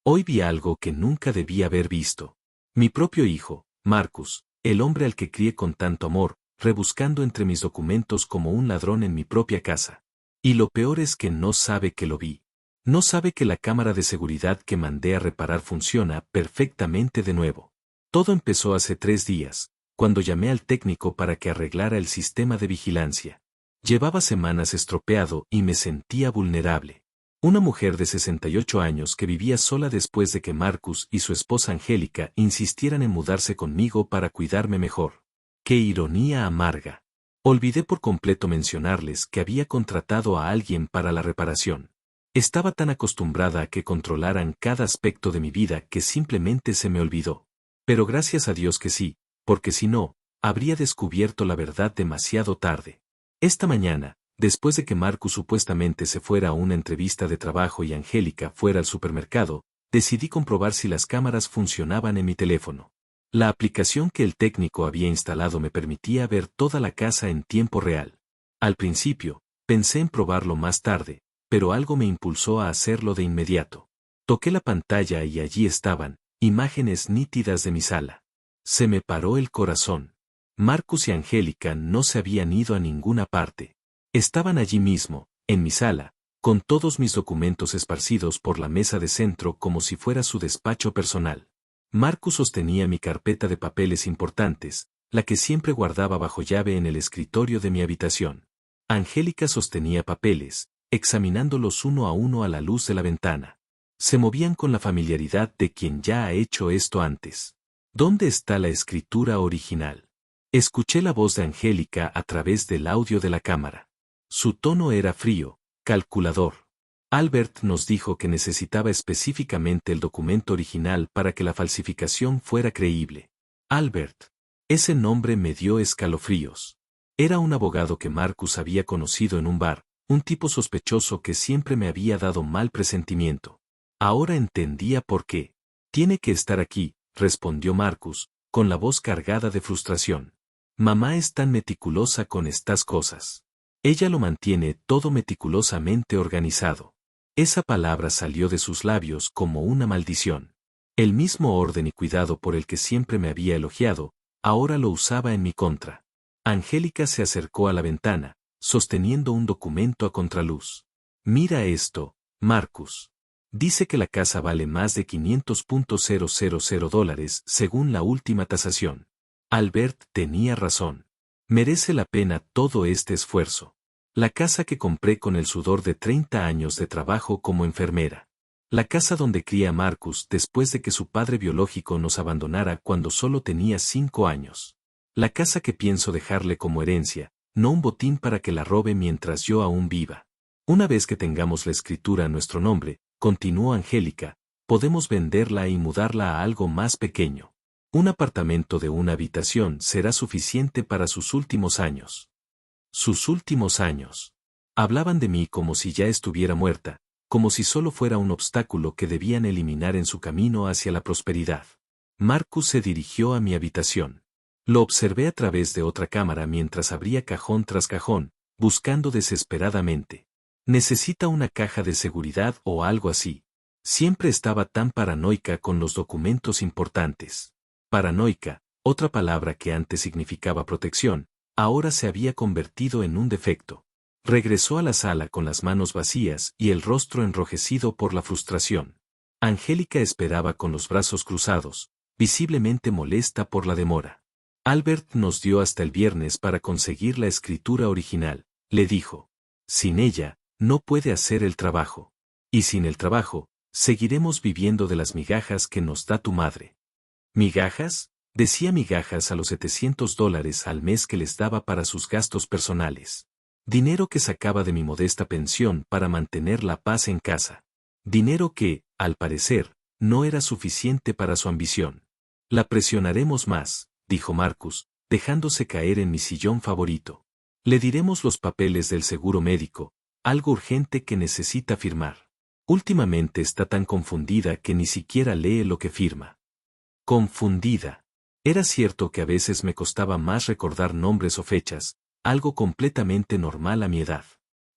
Hoy vi algo que nunca debí haber visto. Mi propio hijo, Marcus, el hombre al que crié con tanto amor, rebuscando entre mis documentos como un ladrón en mi propia casa. Y lo peor es que no sabe que lo vi. No sabe que la cámara de seguridad que mandé a reparar funciona perfectamente de nuevo. Todo empezó hace 3 días, cuando llamé al técnico para que arreglara el sistema de vigilancia. Llevaba semanas estropeado y me sentía vulnerable. Una mujer de 68 años que vivía sola después de que Marcus y su esposa Angélica insistieran en mudarse conmigo para cuidarme mejor. ¡Qué ironía amarga! Olvidé por completo mencionarles que había contratado a alguien para la reparación. Estaba tan acostumbrada a que controlaran cada aspecto de mi vida que simplemente se me olvidó. Pero gracias a Dios que sí, porque si no, habría descubierto la verdad demasiado tarde. Esta mañana, después de que Marcus supuestamente se fuera a una entrevista de trabajo y Angélica fuera al supermercado, decidí comprobar si las cámaras funcionaban en mi teléfono. La aplicación que el técnico había instalado me permitía ver toda la casa en tiempo real. Al principio, pensé en probarlo más tarde, pero algo me impulsó a hacerlo de inmediato. Toqué la pantalla y allí estaban, imágenes nítidas de mi sala. Se me paró el corazón. Marcus y Angélica no se habían ido a ninguna parte. Estaban allí mismo, en mi sala, con todos mis documentos esparcidos por la mesa de centro como si fuera su despacho personal. Marcus sostenía mi carpeta de papeles importantes, la que siempre guardaba bajo llave en el escritorio de mi habitación. Angélica sostenía papeles, examinándolos uno a uno a la luz de la ventana. Se movían con la familiaridad de quien ya ha hecho esto antes. ¿Dónde está la escritura original? Escuché la voz de Angélica a través del audio de la cámara. Su tono era frío, calculador. Albert nos dijo que necesitaba específicamente el documento original para que la falsificación fuera creíble. Albert. Ese nombre me dio escalofríos. Era un abogado que Marcus había conocido en un bar, un tipo sospechoso que siempre me había dado mal presentimiento. Ahora entendía por qué. Tiene que estar aquí, respondió Marcus, con la voz cargada de frustración. Mamá es tan meticulosa con estas cosas. Ella lo mantiene todo meticulosamente organizado. Esa palabra salió de sus labios como una maldición. El mismo orden y cuidado por el que siempre me había elogiado, ahora lo usaba en mi contra. Angélica se acercó a la ventana, sosteniendo un documento a contraluz. Mira esto, Marcus. Dice que la casa vale más de $500,000 según la última tasación. Albert tenía razón. Merece la pena todo este esfuerzo. La casa que compré con el sudor de 30 años de trabajo como enfermera. La casa donde cría a Marcus después de que su padre biológico nos abandonara cuando solo tenía 5 años. La casa que pienso dejarle como herencia, no un botín para que la robe mientras yo aún viva. Una vez que tengamos la escritura a nuestro nombre, continuó Angélica, podemos venderla y mudarla a algo más pequeño. Un apartamento de una habitación será suficiente para sus últimos años. Sus últimos años. Hablaban de mí como si ya estuviera muerta, como si solo fuera un obstáculo que debían eliminar en su camino hacia la prosperidad. Marcus se dirigió a mi habitación. Lo observé a través de otra cámara mientras abría cajón tras cajón, buscando desesperadamente. Necesita una caja de seguridad o algo así. Siempre estaba tan paranoica con los documentos importantes. Paranoica, otra palabra que antes significaba protección, ahora se había convertido en un defecto. Regresó a la sala con las manos vacías y el rostro enrojecido por la frustración. Angélica esperaba con los brazos cruzados, visiblemente molesta por la demora. Albert nos dio hasta el viernes para conseguir la escritura original, le dijo. Sin ella, no puede hacer el trabajo. Y sin el trabajo, seguiremos viviendo de las migajas que nos da tu madre. ¿Migajas? Decía migajas a los $700 al mes que les daba para sus gastos personales. Dinero que sacaba de mi modesta pensión para mantener la paz en casa. Dinero que, al parecer, no era suficiente para su ambición. La presionaremos más, dijo Marcus, dejándose caer en mi sillón favorito. Le diremos los papeles del seguro médico, algo urgente que necesita firmar. Últimamente está tan confundida que ni siquiera lee lo que firma. Confundida. Era cierto que a veces me costaba más recordar nombres o fechas, algo completamente normal a mi edad.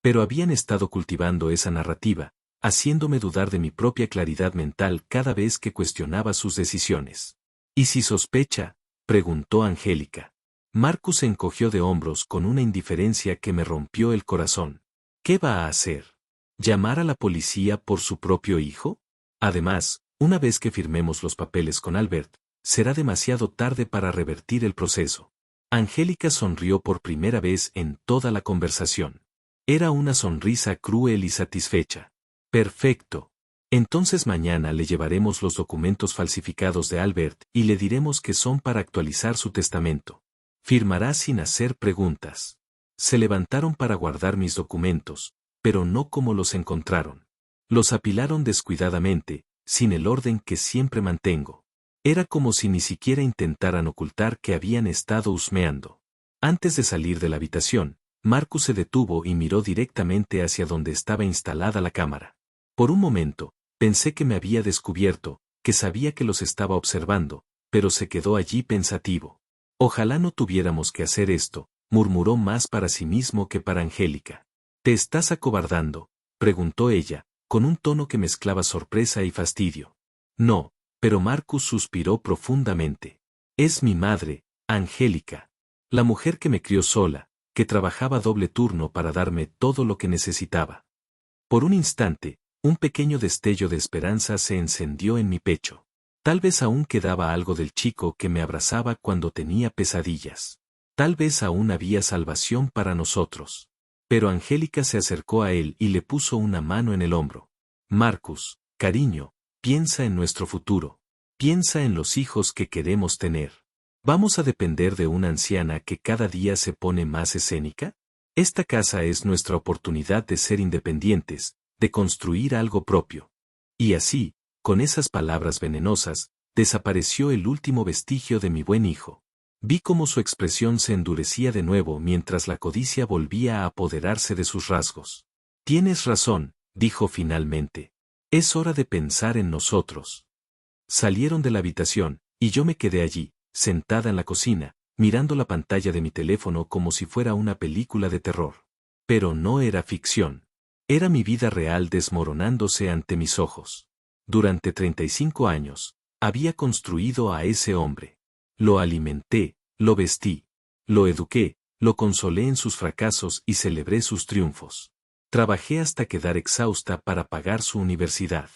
Pero habían estado cultivando esa narrativa, haciéndome dudar de mi propia claridad mental cada vez que cuestionaba sus decisiones. ¿Y si sospecha?, preguntó Angélica. Marcus se encogió de hombros con una indiferencia que me rompió el corazón. ¿Qué va a hacer? ¿Llamar a la policía por su propio hijo? Además, una vez que firmemos los papeles con Albert, será demasiado tarde para revertir el proceso. Angélica sonrió por primera vez en toda la conversación. Era una sonrisa cruel y satisfecha. Perfecto. Entonces mañana le llevaremos los documentos falsificados de Albert y le diremos que son para actualizar su testamento. Firmará sin hacer preguntas. Se levantaron para guardar mis documentos, pero no como los encontraron. Los apilaron descuidadamente, sin el orden que siempre mantengo. Era como si ni siquiera intentaran ocultar que habían estado husmeando. Antes de salir de la habitación, Marcus se detuvo y miró directamente hacia donde estaba instalada la cámara. Por un momento, pensé que me había descubierto, que sabía que los estaba observando, pero se quedó allí pensativo. Ojalá no tuviéramos que hacer esto, murmuró más para sí mismo que para Angélica. ¿Te estás acobardando?, preguntó ella, con un tono que mezclaba sorpresa y fastidio. No, pero Marcus suspiró profundamente. Es mi madre, Angélica. La mujer que me crió sola, que trabajaba doble turno para darme todo lo que necesitaba. Por un instante, un pequeño destello de esperanza se encendió en mi pecho. Tal vez aún quedaba algo del chico que me abrazaba cuando tenía pesadillas. Tal vez aún había salvación para nosotros. Pero Angélica se acercó a él y le puso una mano en el hombro. Marcus, cariño, piensa en nuestro futuro. Piensa en los hijos que queremos tener. ¿Vamos a depender de una anciana que cada día se pone más escénica? Esta casa es nuestra oportunidad de ser independientes, de construir algo propio. Y así, con esas palabras venenosas, desapareció el último vestigio de mi buen hijo. Vi cómo su expresión se endurecía de nuevo mientras la codicia volvía a apoderarse de sus rasgos. Tienes razón, dijo finalmente. Es hora de pensar en nosotros. Salieron de la habitación, y yo me quedé allí, sentada en la cocina, mirando la pantalla de mi teléfono como si fuera una película de terror. Pero no era ficción. Era mi vida real desmoronándose ante mis ojos. Durante 35 años, había construido a ese hombre. Lo alimenté, lo vestí, lo eduqué, lo consolé en sus fracasos y celebré sus triunfos. Trabajé hasta quedar exhausta para pagar su universidad.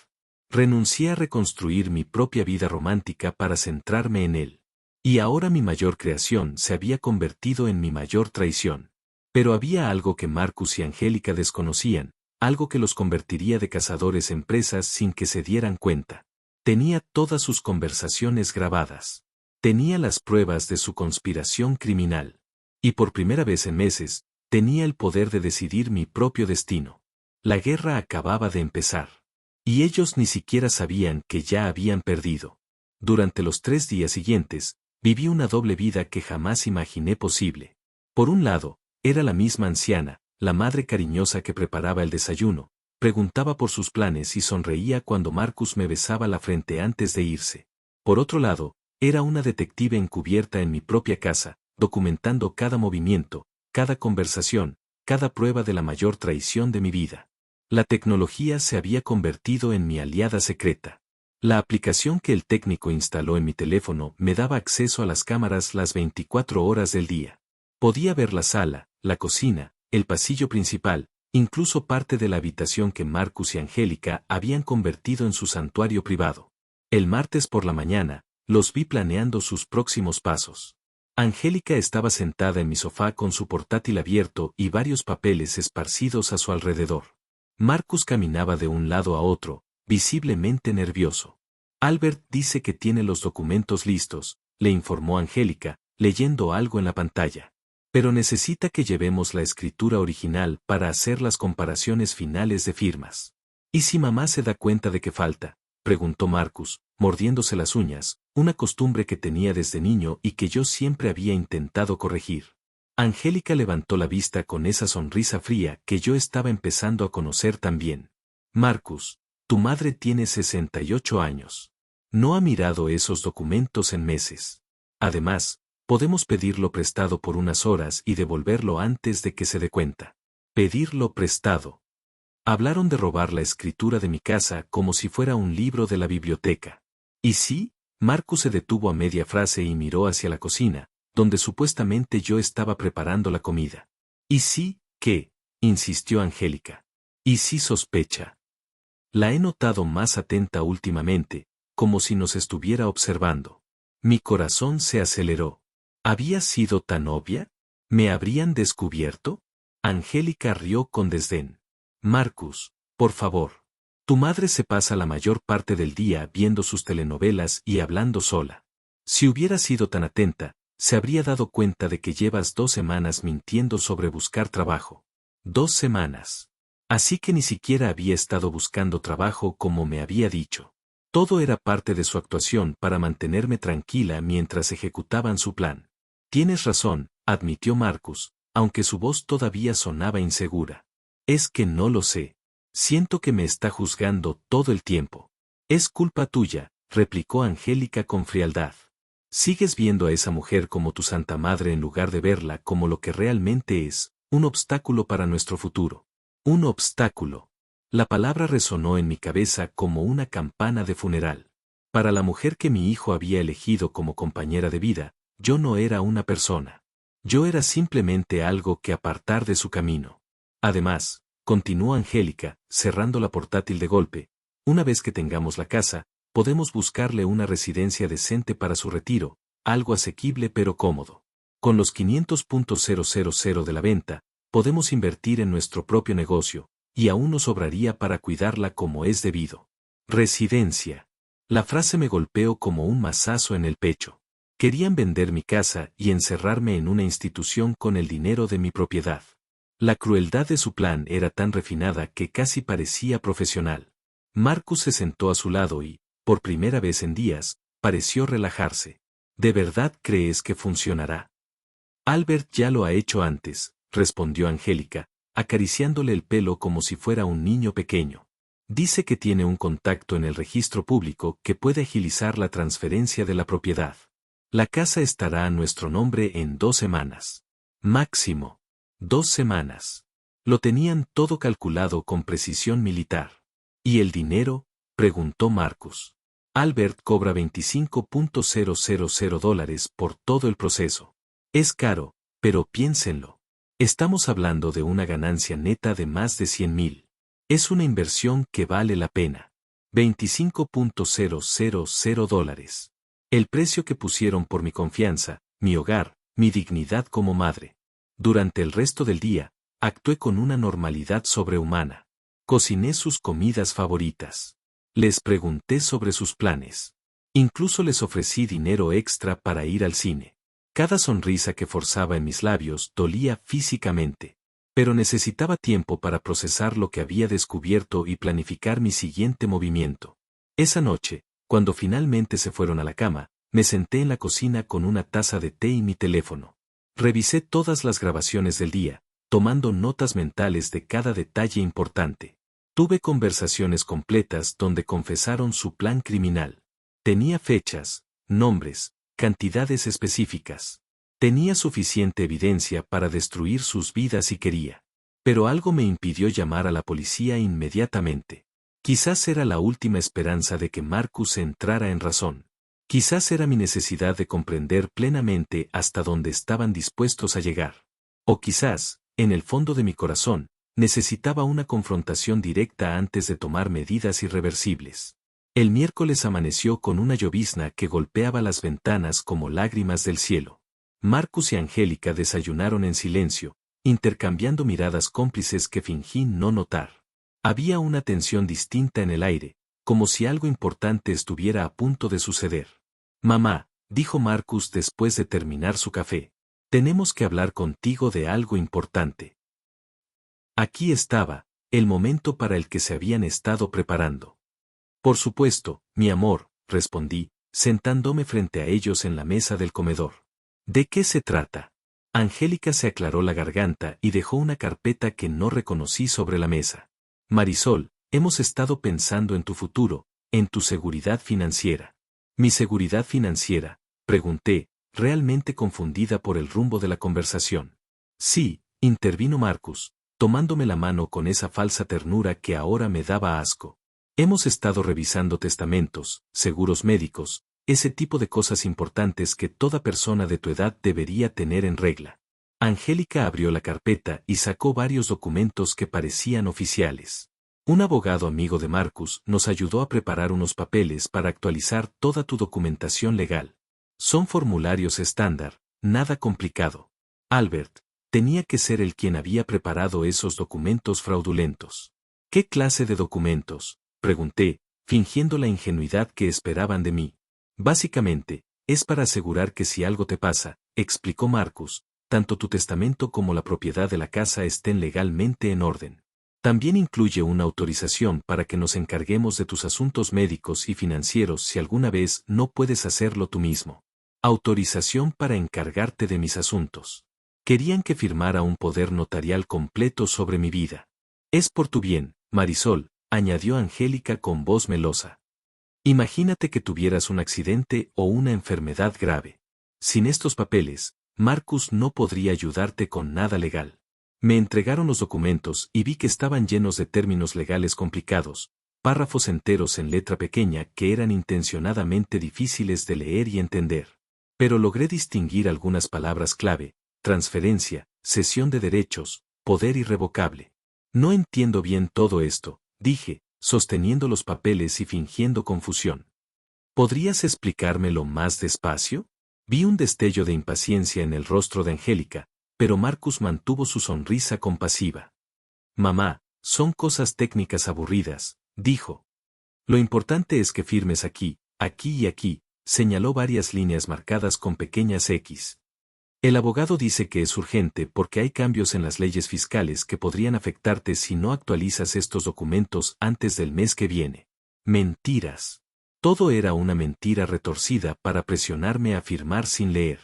Renuncié a reconstruir mi propia vida romántica para centrarme en él. Y ahora mi mayor creación se había convertido en mi mayor traición. Pero había algo que Marcus y Angélica desconocían, algo que los convertiría de cazadores en presas sin que se dieran cuenta. Tenía todas sus conversaciones grabadas. Tenía las pruebas de su conspiración criminal. Y por primera vez en meses, tenía el poder de decidir mi propio destino. La guerra acababa de empezar. Y ellos ni siquiera sabían que ya habían perdido. Durante los 3 días siguientes, viví una doble vida que jamás imaginé posible. Por un lado, era la misma anciana, la madre cariñosa que preparaba el desayuno, preguntaba por sus planes y sonreía cuando Marcus me besaba la frente antes de irse. Por otro lado, era una detective encubierta en mi propia casa, documentando cada movimiento, cada conversación, cada prueba de la mayor traición de mi vida. La tecnología se había convertido en mi aliada secreta. La aplicación que el técnico instaló en mi teléfono me daba acceso a las cámaras las 24 horas del día. Podía ver la sala, la cocina, el pasillo principal, incluso parte de la habitación que Marcus y Angélica habían convertido en su santuario privado. El martes por la mañana, los vi planeando sus próximos pasos. Angélica estaba sentada en mi sofá con su portátil abierto y varios papeles esparcidos a su alrededor. Marcus caminaba de un lado a otro, visiblemente nervioso. Albert dice que tiene los documentos listos, le informó Angélica, leyendo algo en la pantalla. Pero necesita que llevemos la escritura original para hacer las comparaciones finales de firmas. ¿Y si mamá se da cuenta de que falta?, preguntó Marcus, mordiéndose las uñas, una costumbre que tenía desde niño y que yo siempre había intentado corregir. Angélica levantó la vista con esa sonrisa fría que yo estaba empezando a conocer también. Marcus, tu madre tiene 68 años. No ha mirado esos documentos en meses. Además, podemos pedirlo prestado por unas horas y devolverlo antes de que se dé cuenta. Pedirlo prestado. Hablaron de robar la escritura de mi casa como si fuera un libro de la biblioteca. ¿Y sí? Marcus se detuvo a media frase y miró hacia la cocina, donde supuestamente yo estaba preparando la comida. ¿Y sí, qué? Insistió Angélica. ¿Y sí sospecha? La he notado más atenta últimamente, como si nos estuviera observando. Mi corazón se aceleró. ¿Había sido tan obvia? ¿Me habrían descubierto? Angélica rió con desdén. Marcus, por favor. Tu madre se pasa la mayor parte del día viendo sus telenovelas y hablando sola. Si hubiera sido tan atenta, se habría dado cuenta de que llevas 2 semanas mintiendo sobre buscar trabajo. 2 semanas. Así que ni siquiera había estado buscando trabajo como me había dicho. Todo era parte de su actuación para mantenerme tranquila mientras ejecutaban su plan. Tienes razón, admitió Marcus, aunque su voz todavía sonaba insegura. Es que no lo sé. Siento que me está juzgando todo el tiempo. Es culpa tuya, replicó Angélica con frialdad. Sigues viendo a esa mujer como tu santa madre en lugar de verla como lo que realmente es, un obstáculo para nuestro futuro. Un obstáculo. La palabra resonó en mi cabeza como una campana de funeral. Para la mujer que mi hijo había elegido como compañera de vida, yo no era una persona. Yo era simplemente algo que apartar de su camino. Además, continuó Angélica, cerrando la portátil de golpe, una vez que tengamos la casa, podemos buscarle una residencia decente para su retiro, algo asequible pero cómodo. Con los 500.000 de la venta, podemos invertir en nuestro propio negocio, y aún nos sobraría para cuidarla como es debido. Residencia. La frase me golpeó como un mazazo en el pecho. Querían vender mi casa y encerrarme en una institución con el dinero de mi propiedad. La crueldad de su plan era tan refinada que casi parecía profesional. Marcus se sentó a su lado y, por primera vez en días, pareció relajarse. ¿De verdad crees que funcionará? Albert ya lo ha hecho antes, respondió Angélica, acariciándole el pelo como si fuera un niño pequeño. Dice que tiene un contacto en el registro público que puede agilizar la transferencia de la propiedad. La casa estará a nuestro nombre en 2 semanas. Máximo. 2 semanas. Lo tenían todo calculado con precisión militar. ¿Y el dinero? Preguntó Marcus. Albert cobra $25.000 por todo el proceso. Es caro, pero piénsenlo. Estamos hablando de una ganancia neta de más de 100,000. Es una inversión que vale la pena. $25.000. El precio que pusieron por mi confianza, mi hogar, mi dignidad como madre. Durante el resto del día, actué con una normalidad sobrehumana. Cociné sus comidas favoritas. Les pregunté sobre sus planes. Incluso les ofrecí dinero extra para ir al cine. Cada sonrisa que forzaba en mis labios dolía físicamente. Pero necesitaba tiempo para procesar lo que había descubierto y planificar mi siguiente movimiento. Esa noche, cuando finalmente se fueron a la cama, me senté en la cocina con una taza de té y mi teléfono. Revisé todas las grabaciones del día, tomando notas mentales de cada detalle importante. Tuve conversaciones completas donde confesaron su plan criminal. Tenía fechas, nombres, cantidades específicas. Tenía suficiente evidencia para destruir sus vidas si quería. Pero algo me impidió llamar a la policía inmediatamente. Quizás era la última esperanza de que Marcus entrara en razón. Quizás era mi necesidad de comprender plenamente hasta dónde estaban dispuestos a llegar. O quizás, en el fondo de mi corazón, necesitaba una confrontación directa antes de tomar medidas irreversibles. El miércoles amaneció con una llovizna que golpeaba las ventanas como lágrimas del cielo. Marcus y Angélica desayunaron en silencio, intercambiando miradas cómplices que fingí no notar. Había una tensión distinta en el aire, como si algo importante estuviera a punto de suceder. Mamá, dijo Marcus después de terminar su café, tenemos que hablar contigo de algo importante. Aquí estaba, el momento para el que se habían estado preparando. Por supuesto, mi amor, respondí, sentándome frente a ellos en la mesa del comedor. ¿De qué se trata? Angélica se aclaró la garganta y dejó una carpeta que no reconocí sobre la mesa. Marisol, hemos estado pensando en tu futuro, en tu seguridad financiera. ¿Mi seguridad financiera? Pregunté, realmente confundida por el rumbo de la conversación. Sí, intervino Marcus, tomándome la mano con esa falsa ternura que ahora me daba asco. Hemos estado revisando testamentos, seguros médicos, ese tipo de cosas importantes que toda persona de tu edad debería tener en regla. Angélica abrió la carpeta y sacó varios documentos que parecían oficiales. Un abogado amigo de Marcus nos ayudó a preparar unos papeles para actualizar toda tu documentación legal. Son formularios estándar, nada complicado. Albert tenía que ser el quien había preparado esos documentos fraudulentos. ¿Qué clase de documentos?, pregunté, fingiendo la ingenuidad que esperaban de mí. Básicamente, es para asegurar que si algo te pasa, explicó Marcus, tanto tu testamento como la propiedad de la casa estén legalmente en orden. También incluye una autorización para que nos encarguemos de tus asuntos médicos y financieros si alguna vez no puedes hacerlo tú mismo. Autorización para encargarte de mis asuntos. Querían que firmara un poder notarial completo sobre mi vida. Es por tu bien, Marisol, añadió Angélica con voz melosa. Imagínate que tuvieras un accidente o una enfermedad grave. Sin estos papeles, Marcus no podría ayudarte con nada legal. Me entregaron los documentos y vi que estaban llenos de términos legales complicados, párrafos enteros en letra pequeña que eran intencionadamente difíciles de leer y entender. Pero logré distinguir algunas palabras clave: transferencia, cesión de derechos, poder irrevocable. No entiendo bien todo esto, dije, sosteniendo los papeles y fingiendo confusión. ¿Podrías explicármelo más despacio? Vi un destello de impaciencia en el rostro de Angélica, pero Marcus mantuvo su sonrisa compasiva. Mamá, son cosas técnicas aburridas, dijo. Lo importante es que firmes aquí, aquí y aquí, señaló varias líneas marcadas con pequeñas X. El abogado dice que es urgente porque hay cambios en las leyes fiscales que podrían afectarte si no actualizas estos documentos antes del mes que viene. Mentiras. Todo era una mentira retorcida para presionarme a firmar sin leer.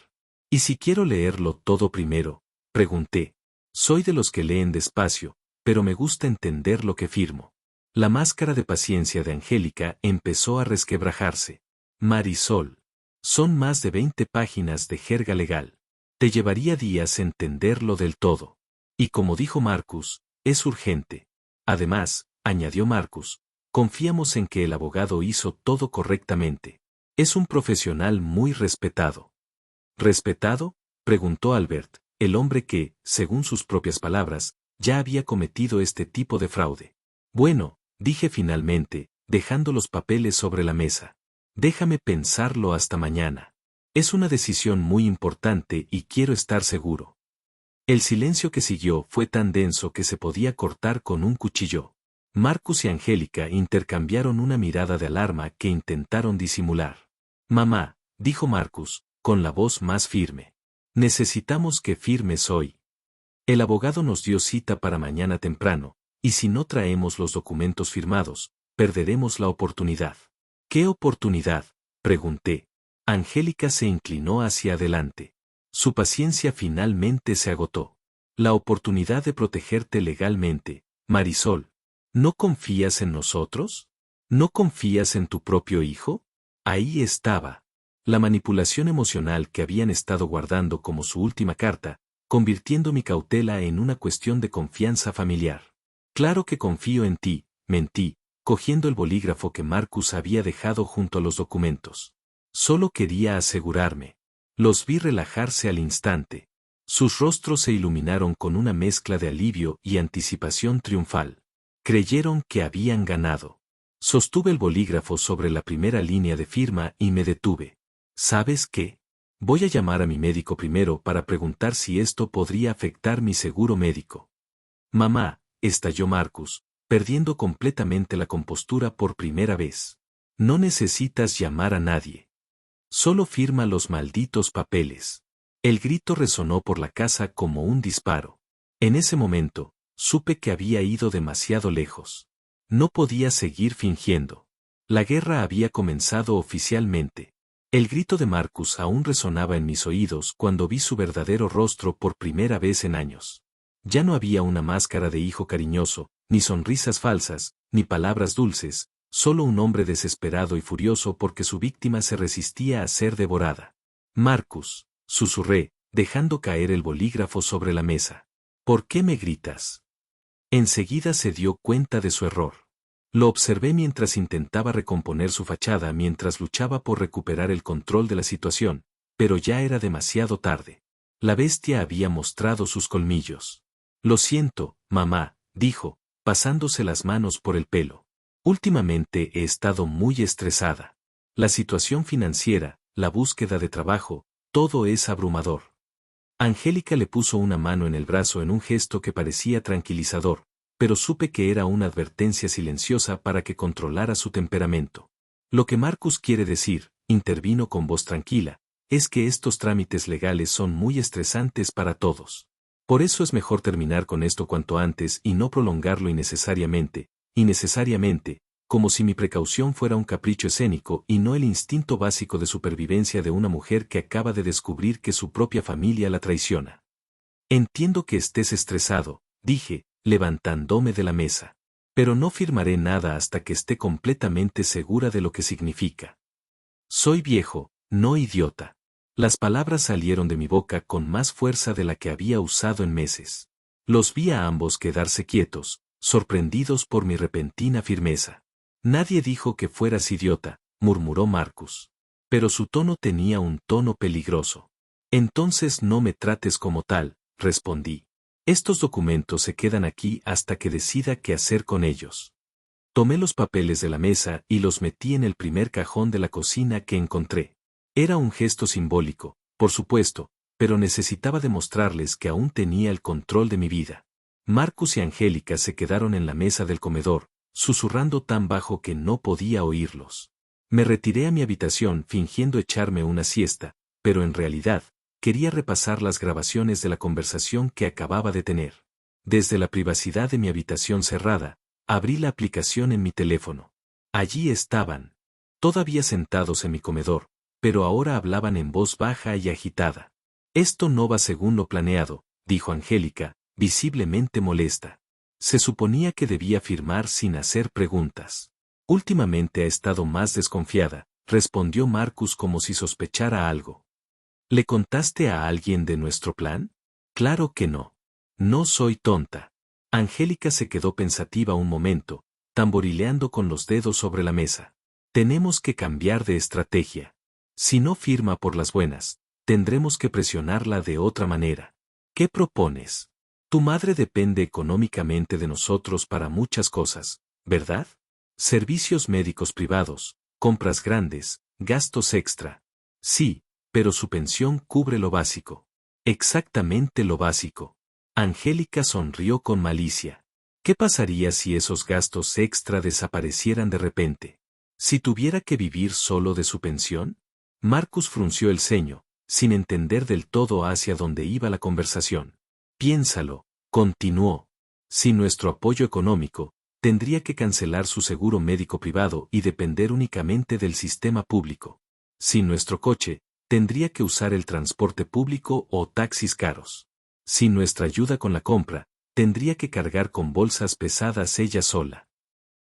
¿Y si quiero leerlo todo primero?, pregunté. Soy de los que leen despacio, pero me gusta entender lo que firmo. La máscara de paciencia de Angélica empezó a resquebrajarse. Marisol. Son más de 20 páginas de jerga legal. Te llevaría días entenderlo del todo. Y como dijo Marcus, es urgente. Además, añadió Marcus, confiamos en que el abogado hizo todo correctamente. Es un profesional muy respetado. ¿Respetado?, preguntó Albert, el hombre que, según sus propias palabras, ya había cometido este tipo de fraude. Bueno, dije finalmente, dejando los papeles sobre la mesa. Déjame pensarlo hasta mañana. Es una decisión muy importante y quiero estar seguro. El silencio que siguió fue tan denso que se podía cortar con un cuchillo. Marcus y Angélica intercambiaron una mirada de alarma que intentaron disimular. Mamá, dijo Marcus, con la voz más firme. Necesitamos que firmes hoy. El abogado nos dio cita para mañana temprano, y si no traemos los documentos firmados, perderemos la oportunidad. ¿Qué oportunidad?, pregunté. Angélica se inclinó hacia adelante. Su paciencia finalmente se agotó. La oportunidad de protegerte legalmente, Marisol. ¿No confías en nosotros? ¿No confías en tu propio hijo? Ahí estaba. La manipulación emocional que habían estado guardando como su última carta, convirtiendo mi cautela en una cuestión de confianza familiar. Claro que confío en ti, mentí, cogiendo el bolígrafo que Marcus había dejado junto a los documentos. Solo quería asegurarme. Los vi relajarse al instante. Sus rostros se iluminaron con una mezcla de alivio y anticipación triunfal. Creyeron que habían ganado. Sostuve el bolígrafo sobre la primera línea de firma y me detuve. ¿Sabes qué? Voy a llamar a mi médico primero para preguntar si esto podría afectar mi seguro médico. Mamá, estalló Marcus, perdiendo completamente la compostura por primera vez. No necesitas llamar a nadie. Solo firma los malditos papeles. El grito resonó por la casa como un disparo. En ese momento, supe que había ido demasiado lejos. No podía seguir fingiendo. La guerra había comenzado oficialmente. El grito de Marcus aún resonaba en mis oídos cuando vi su verdadero rostro por primera vez en años. Ya no había una máscara de hijo cariñoso, ni sonrisas falsas, ni palabras dulces, solo un hombre desesperado y furioso porque su víctima se resistía a ser devorada. Marcus, susurré, dejando caer el bolígrafo sobre la mesa. ¿Por qué me gritas? Enseguida se dio cuenta de su error. Lo observé mientras intentaba recomponer su fachada mientras luchaba por recuperar el control de la situación, pero ya era demasiado tarde. La bestia había mostrado sus colmillos. Lo siento, mamá, dijo, pasándose las manos por el pelo. Últimamente he estado muy estresada. La situación financiera, la búsqueda de trabajo, todo es abrumador. Angélica le puso una mano en el brazo en un gesto que parecía tranquilizador, pero supe que era una advertencia silenciosa para que controlara su temperamento. Lo que Marcus quiere decir, intervino con voz tranquila, es que estos trámites legales son muy estresantes para todos. Por eso es mejor terminar con esto cuanto antes y no prolongarlo innecesariamente, como si mi precaución fuera un capricho escénico y no el instinto básico de supervivencia de una mujer que acaba de descubrir que su propia familia la traiciona. Entiendo que estés estresado, dije, levantándome de la mesa. Pero no firmaré nada hasta que esté completamente segura de lo que significa. Soy viejo, no idiota. Las palabras salieron de mi boca con más fuerza de la que había usado en meses. Los vi a ambos quedarse quietos, sorprendidos por mi repentina firmeza. Nadie dijo que fueras idiota, murmuró Marcus. Pero su tono tenía un tono peligroso. Entonces no me trates como tal, respondí. Estos documentos se quedan aquí hasta que decida qué hacer con ellos. Tomé los papeles de la mesa y los metí en el primer cajón de la cocina que encontré. Era un gesto simbólico, por supuesto, pero necesitaba demostrarles que aún tenía el control de mi vida. Marcus y Angélica se quedaron en la mesa del comedor, susurrando tan bajo que no podía oírlos. Me retiré a mi habitación fingiendo echarme una siesta, pero en realidad, quería repasar las grabaciones de la conversación que acababa de tener. Desde la privacidad de mi habitación cerrada, abrí la aplicación en mi teléfono. Allí estaban, todavía sentados en mi comedor, pero ahora hablaban en voz baja y agitada. Esto no va según lo planeado, dijo Angélica, visiblemente molesta. Se suponía que debía firmar sin hacer preguntas. Últimamente ha estado más desconfiada, respondió Marcus como si sospechara algo. ¿Le contaste a alguien de nuestro plan? Claro que no. No soy tonta. Angélica se quedó pensativa un momento, tamborileando con los dedos sobre la mesa. Tenemos que cambiar de estrategia. Si no firma por las buenas, tendremos que presionarla de otra manera. ¿Qué propones? Tu madre depende económicamente de nosotros para muchas cosas, ¿verdad? Servicios médicos privados, compras grandes, gastos extra. Sí, pero su pensión cubre lo básico. Exactamente lo básico. Angélica sonrió con malicia. ¿Qué pasaría si esos gastos extra desaparecieran de repente? ¿Si tuviera que vivir solo de su pensión? Marcus frunció el ceño, sin entender del todo hacia dónde iba la conversación. Piénsalo, continuó. Sin nuestro apoyo económico, tendría que cancelar su seguro médico privado y depender únicamente del sistema público. Sin nuestro coche, tendría que usar el transporte público o taxis caros. Sin nuestra ayuda con la compra, tendría que cargar con bolsas pesadas ella sola.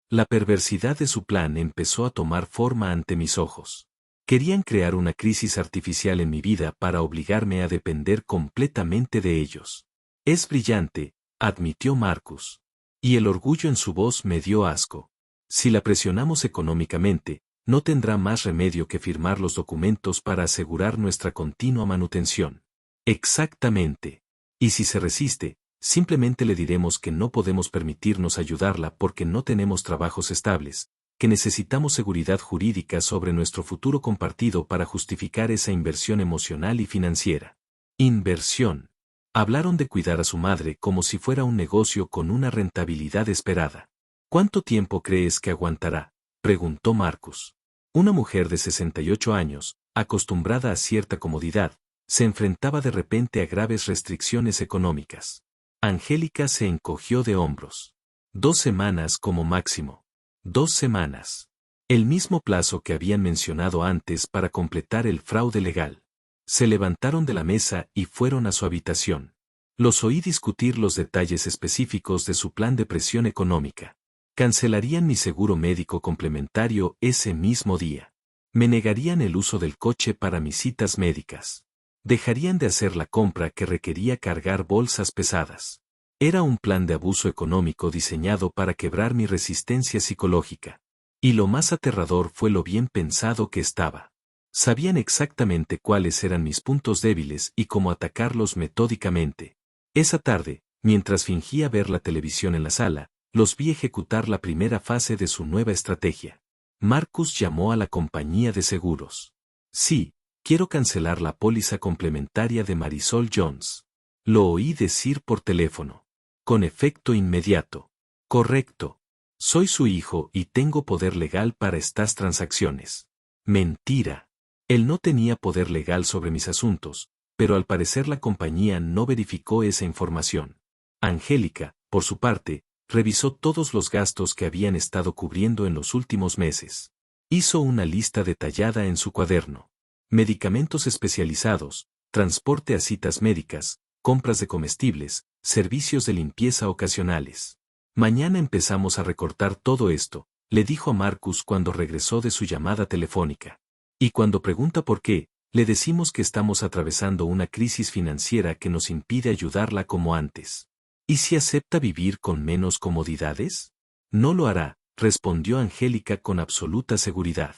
La perversidad de su plan empezó a tomar forma ante mis ojos. Querían crear una crisis artificial en mi vida para obligarme a depender completamente de ellos. Es brillante, admitió Marcus. Y el orgullo en su voz me dio asco. Si la presionamos económicamente, no tendrá más remedio que firmar los documentos para asegurar nuestra continua manutención. Exactamente. Y si se resiste, simplemente le diremos que no podemos permitirnos ayudarla porque no tenemos trabajos estables, que necesitamos seguridad jurídica sobre nuestro futuro compartido para justificar esa inversión emocional y financiera. Inversión. Hablaron de cuidar a su madre como si fuera un negocio con una rentabilidad esperada. ¿Cuánto tiempo crees que aguantará?, preguntó Marcus. Una mujer de 68 años, acostumbrada a cierta comodidad, se enfrentaba de repente a graves restricciones económicas. Angélica se encogió de hombros. 2 semanas como máximo. 2 semanas. El mismo plazo que habían mencionado antes para completar el fraude legal. Se levantaron de la mesa y fueron a su habitación. Los oí discutir los detalles específicos de su plan de presión económica. Cancelarían mi seguro médico complementario ese mismo día. Me negarían el uso del coche para mis citas médicas. Dejarían de hacer la compra que requería cargar bolsas pesadas. Era un plan de abuso económico diseñado para quebrar mi resistencia psicológica. Y lo más aterrador fue lo bien pensado que estaba. Sabían exactamente cuáles eran mis puntos débiles y cómo atacarlos metódicamente. Esa tarde, mientras fingía ver la televisión en la sala, los vi ejecutar la primera fase de su nueva estrategia. Marcus llamó a la compañía de seguros. Sí, quiero cancelar la póliza complementaria de Marisol Jones. Lo oí decir por teléfono. Con efecto inmediato. Correcto. Soy su hijo y tengo poder legal para estas transacciones. Mentira. Él no tenía poder legal sobre mis asuntos, pero al parecer la compañía no verificó esa información. Angélica, por su parte, revisó todos los gastos que habían estado cubriendo en los últimos meses. Hizo una lista detallada en su cuaderno. Medicamentos especializados, transporte a citas médicas, compras de comestibles, servicios de limpieza ocasionales. Mañana empezamos a recortar todo esto, le dijo a Marcus cuando regresó de su llamada telefónica. Y cuando pregunta por qué, le decimos que estamos atravesando una crisis financiera que nos impide ayudarla como antes. ¿Y si acepta vivir con menos comodidades? No lo hará, respondió Angélica con absoluta seguridad.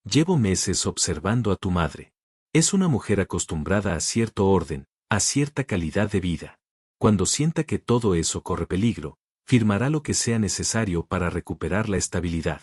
Llevo meses observando a tu madre. Es una mujer acostumbrada a cierto orden, a cierta calidad de vida. Cuando sienta que todo eso corre peligro, firmará lo que sea necesario para recuperar la estabilidad.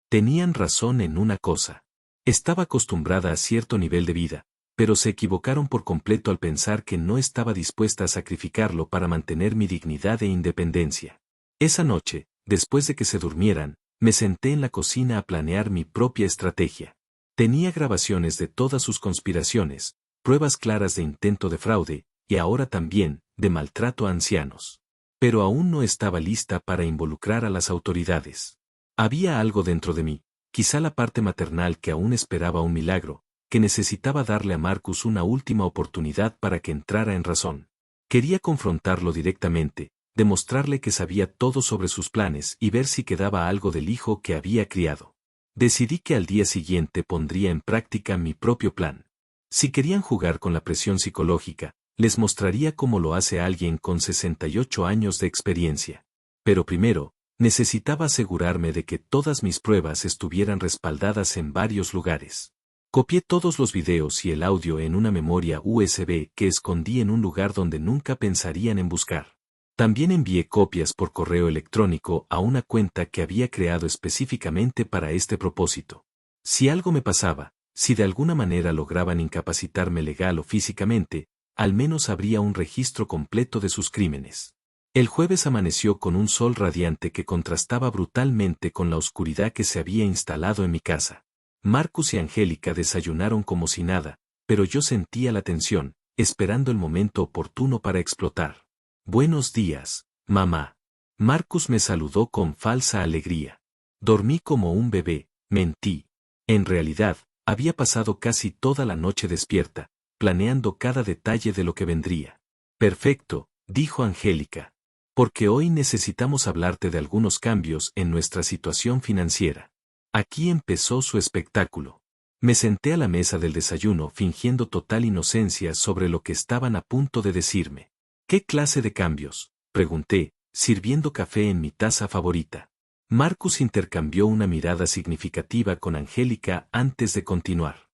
Tenían razón en una cosa. Estaba acostumbrada a cierto nivel de vida, pero se equivocaron por completo al pensar que no estaba dispuesta a sacrificarlo para mantener mi dignidad e independencia. Esa noche, después de que se durmieran, me senté en la cocina a planear mi propia estrategia. Tenía grabaciones de todas sus conspiraciones, pruebas claras de intento de fraude, y ahora también, de maltrato a ancianos. Pero aún no estaba lista para involucrar a las autoridades. Había algo dentro de mí, quizá la parte maternal que aún esperaba un milagro, que necesitaba darle a Marcus una última oportunidad para que entrara en razón. Quería confrontarlo directamente, demostrarle que sabía todo sobre sus planes y ver si quedaba algo del hijo que había criado. Decidí que al día siguiente pondría en práctica mi propio plan. Si querían jugar con la presión psicológica, les mostraría cómo lo hace alguien con 68 años de experiencia. Pero primero, necesitaba asegurarme de que todas mis pruebas estuvieran respaldadas en varios lugares. Copié todos los videos y el audio en una memoria USB que escondí en un lugar donde nunca pensarían en buscar. También envié copias por correo electrónico a una cuenta que había creado específicamente para este propósito. Si algo me pasaba, si de alguna manera lograban incapacitarme legal o físicamente, al menos habría un registro completo de sus crímenes. El jueves amaneció con un sol radiante que contrastaba brutalmente con la oscuridad que se había instalado en mi casa. Marcus y Angélica desayunaron como si nada, pero yo sentía la tensión, esperando el momento oportuno para explotar. Buenos días, mamá. Marcus me saludó con falsa alegría. Dormí como un bebé, mentí. En realidad, había pasado casi toda la noche despierta, planeando cada detalle de lo que vendría. Perfecto, dijo Angélica. Porque hoy necesitamos hablarte de algunos cambios en nuestra situación financiera. Aquí empezó su espectáculo. Me senté a la mesa del desayuno fingiendo total inocencia sobre lo que estaban a punto de decirme. ¿Qué clase de cambios?, pregunté, sirviendo café en mi taza favorita. Marcus intercambió una mirada significativa con Angélica antes de continuar.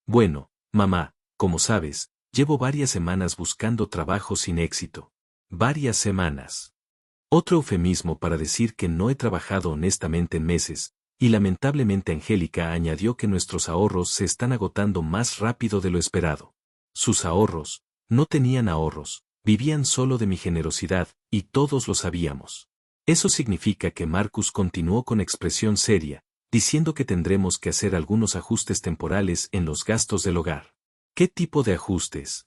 Bueno, mamá, como sabes, llevo varias semanas buscando trabajo sin éxito. Varias semanas. Otro eufemismo para decir que no he trabajado honestamente en meses, y lamentablemente Angélica añadió que nuestros ahorros se están agotando más rápido de lo esperado. Sus ahorros, no tenían ahorros, vivían solo de mi generosidad, y todos lo sabíamos. Eso significa que Marcus continuó con expresión seria, diciendo que tendremos que hacer algunos ajustes temporales en los gastos del hogar. ¿Qué tipo de ajustes?,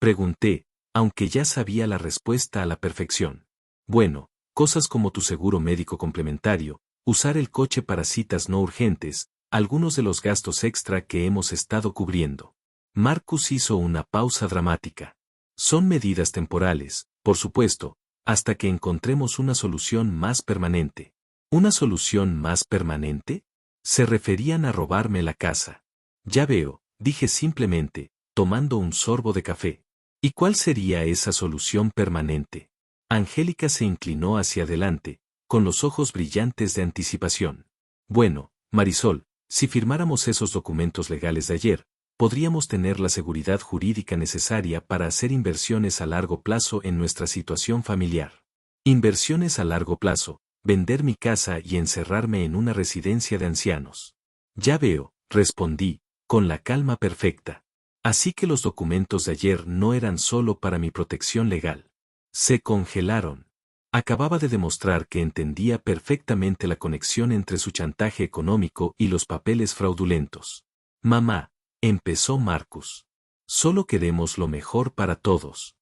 pregunté, aunque ya sabía la respuesta a la perfección. Bueno, cosas como tu seguro médico complementario, usar el coche para citas no urgentes, algunos de los gastos extra que hemos estado cubriendo. Marcus hizo una pausa dramática. Son medidas temporales, por supuesto, hasta que encontremos una solución más permanente. ¿Una solución más permanente? Se referían a robarme la casa. Ya veo, dije simplemente, tomando un sorbo de café. ¿Y cuál sería esa solución permanente? Angélica se inclinó hacia adelante, con los ojos brillantes de anticipación. Bueno, Marisol, si firmáramos esos documentos legales de ayer, podríamos tener la seguridad jurídica necesaria para hacer inversiones a largo plazo en nuestra situación familiar. Inversiones a largo plazo, vender mi casa y encerrarme en una residencia de ancianos. Ya veo, respondí, con la calma perfecta. Así que los documentos de ayer no eran solo para mi protección legal. Se congelaron. Acababa de demostrar que entendía perfectamente la conexión entre su chantaje económico y los papeles fraudulentos. Mamá, empezó Marcus. Solo queremos lo mejor para todos.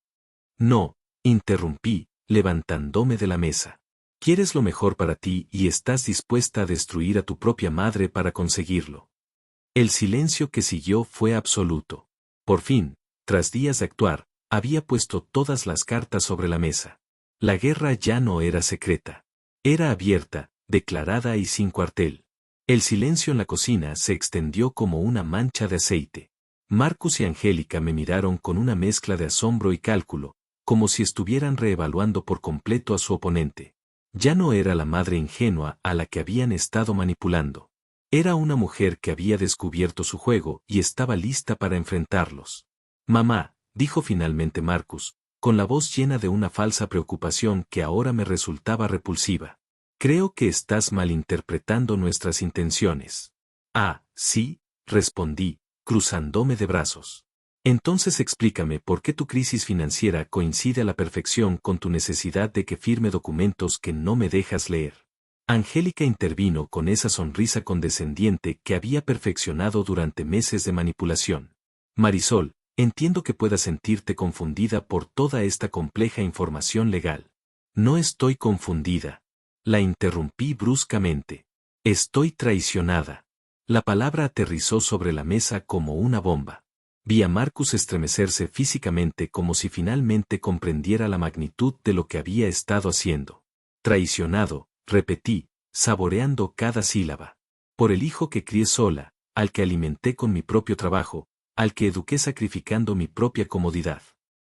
No, interrumpí, levantándome de la mesa. Quieres lo mejor para ti y estás dispuesta a destruir a tu propia madre para conseguirlo. El silencio que siguió fue absoluto. Por fin, tras días de actuar, había puesto todas las cartas sobre la mesa. La guerra ya no era secreta. Era abierta, declarada y sin cuartel. El silencio en la cocina se extendió como una mancha de aceite. Marcus y Angélica me miraron con una mezcla de asombro y cálculo, como si estuvieran reevaluando por completo a su oponente. Ya no era la madre ingenua a la que habían estado manipulando. Era una mujer que había descubierto su juego y estaba lista para enfrentarlos. Mamá, dijo finalmente Marcus, con la voz llena de una falsa preocupación que ahora me resultaba repulsiva. Creo que estás malinterpretando nuestras intenciones. Ah, sí, respondí, cruzándome de brazos. Entonces explícame por qué tu crisis financiera coincide a la perfección con tu necesidad de que firme documentos que no me dejas leer. Angélica intervino con esa sonrisa condescendiente que había perfeccionado durante meses de manipulación. Marisol, entiendo que puedas sentirte confundida por toda esta compleja información legal. No estoy confundida. La interrumpí bruscamente. Estoy traicionada. La palabra aterrizó sobre la mesa como una bomba. Vi a Marcus estremecerse físicamente como si finalmente comprendiera la magnitud de lo que había estado haciendo. Traicionado, repetí, saboreando cada sílaba. Por el hijo que crié sola, al que alimenté con mi propio trabajo, al que eduqué sacrificando mi propia comodidad.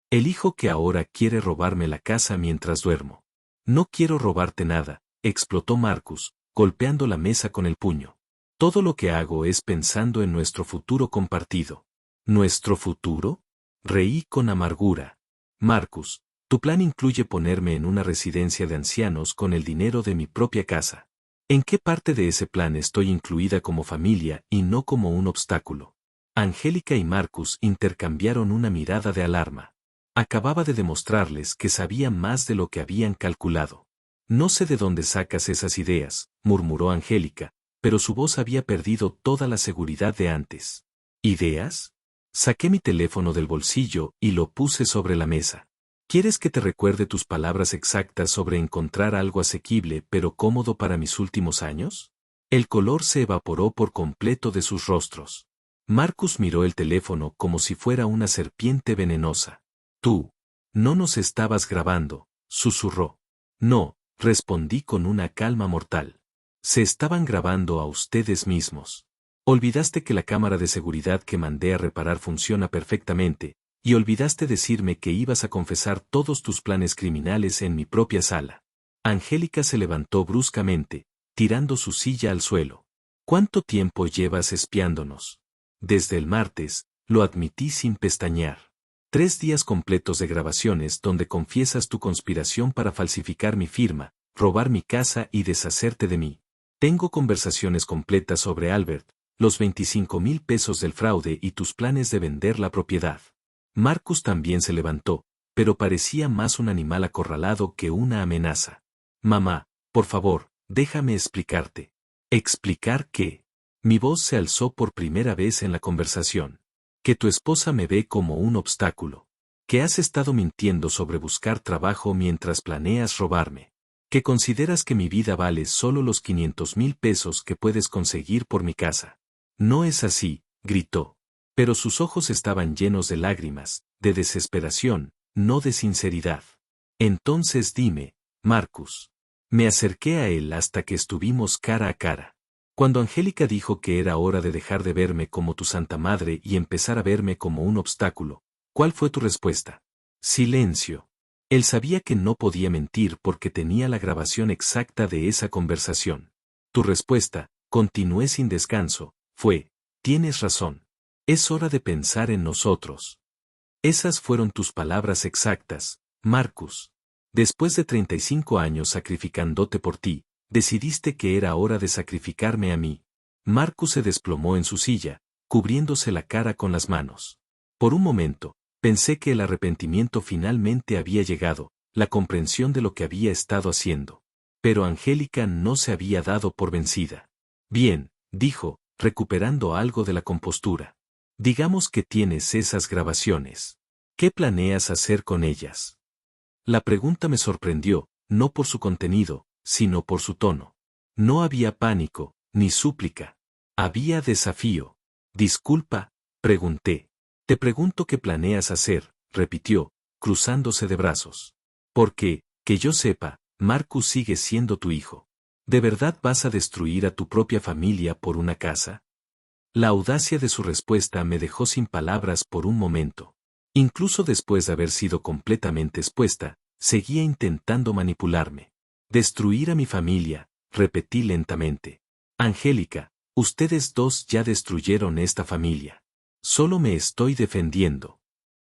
El hijo que ahora quiere robarme la casa mientras duermo. No quiero robarte nada, explotó Marcus, golpeando la mesa con el puño. Todo lo que hago es pensando en nuestro futuro compartido. ¿Nuestro futuro? Reí con amargura. Marcus, tu plan incluye ponerme en una residencia de ancianos con el dinero de mi propia casa. ¿En qué parte de ese plan estoy incluida como familia y no como un obstáculo? Angélica y Marcus intercambiaron una mirada de alarma. Acababa de demostrarles que sabía más de lo que habían calculado. No sé de dónde sacas esas ideas, murmuró Angélica, pero su voz había perdido toda la seguridad de antes. ¿Ideas? Saqué mi teléfono del bolsillo y lo puse sobre la mesa. ¿Quieres que te recuerde tus palabras exactas sobre encontrar algo asequible pero cómodo para mis últimos años? El color se evaporó por completo de sus rostros. Marcus miró el teléfono como si fuera una serpiente venenosa. Tú. No nos estabas grabando, susurró. No, respondí con una calma mortal. Se estaban grabando a ustedes mismos. Olvidaste que la cámara de seguridad que mandé a reparar funciona perfectamente, y olvidaste decirme que ibas a confesar todos tus planes criminales en mi propia sala. Angélica se levantó bruscamente, tirando su silla al suelo. ¿Cuánto tiempo llevas espiándonos? Desde el martes, lo admití sin pestañear. 3 días completos de grabaciones donde confiesas tu conspiración para falsificar mi firma, robar mi casa y deshacerte de mí. Tengo conversaciones completas sobre Albert, los 25,000 pesos del fraude y tus planes de vender la propiedad. Marcus también se levantó, pero parecía más un animal acorralado que una amenaza. Mamá, por favor, déjame explicarte. ¿Explicar qué? Mi voz se alzó por primera vez en la conversación. Que tu esposa me ve como un obstáculo. Que has estado mintiendo sobre buscar trabajo mientras planeas robarme. Que consideras que mi vida vale solo los 500,000 pesos que puedes conseguir por mi casa. No es así, gritó. Pero sus ojos estaban llenos de lágrimas, de desesperación, no de sinceridad. Entonces dime, Marcus. Me acerqué a él hasta que estuvimos cara a cara. Cuando Angélica dijo que era hora de dejar de verme como tu santa madre y empezar a verme como un obstáculo, ¿cuál fue tu respuesta? Silencio. Él sabía que no podía mentir porque tenía la grabación exacta de esa conversación. Tu respuesta, continué sin descanso, fue, tienes razón. Es hora de pensar en nosotros. Esas fueron tus palabras exactas, Marcus. Después de 35 años sacrificándote por ti, decidiste que era hora de sacrificarme a mí. Marcus se desplomó en su silla, cubriéndose la cara con las manos. Por un momento, pensé que el arrepentimiento finalmente había llegado, la comprensión de lo que había estado haciendo. Pero Angélica no se había dado por vencida. Bien, dijo, recuperando algo de la compostura. Digamos que tienes esas grabaciones. ¿Qué planeas hacer con ellas? La pregunta me sorprendió, no por su contenido, sino por su tono. No había pánico, ni súplica. Había desafío. Disculpa, pregunté. Te pregunto qué planeas hacer, repitió, cruzándose de brazos. Porque, que yo sepa, Marcus sigue siendo tu hijo. ¿De verdad vas a destruir a tu propia familia por una casa? La audacia de su respuesta me dejó sin palabras por un momento. Incluso después de haber sido completamente expuesta, seguía intentando manipularme. Destruir a mi familia, repetí lentamente. Angélica, ustedes dos ya destruyeron esta familia. Solo me estoy defendiendo.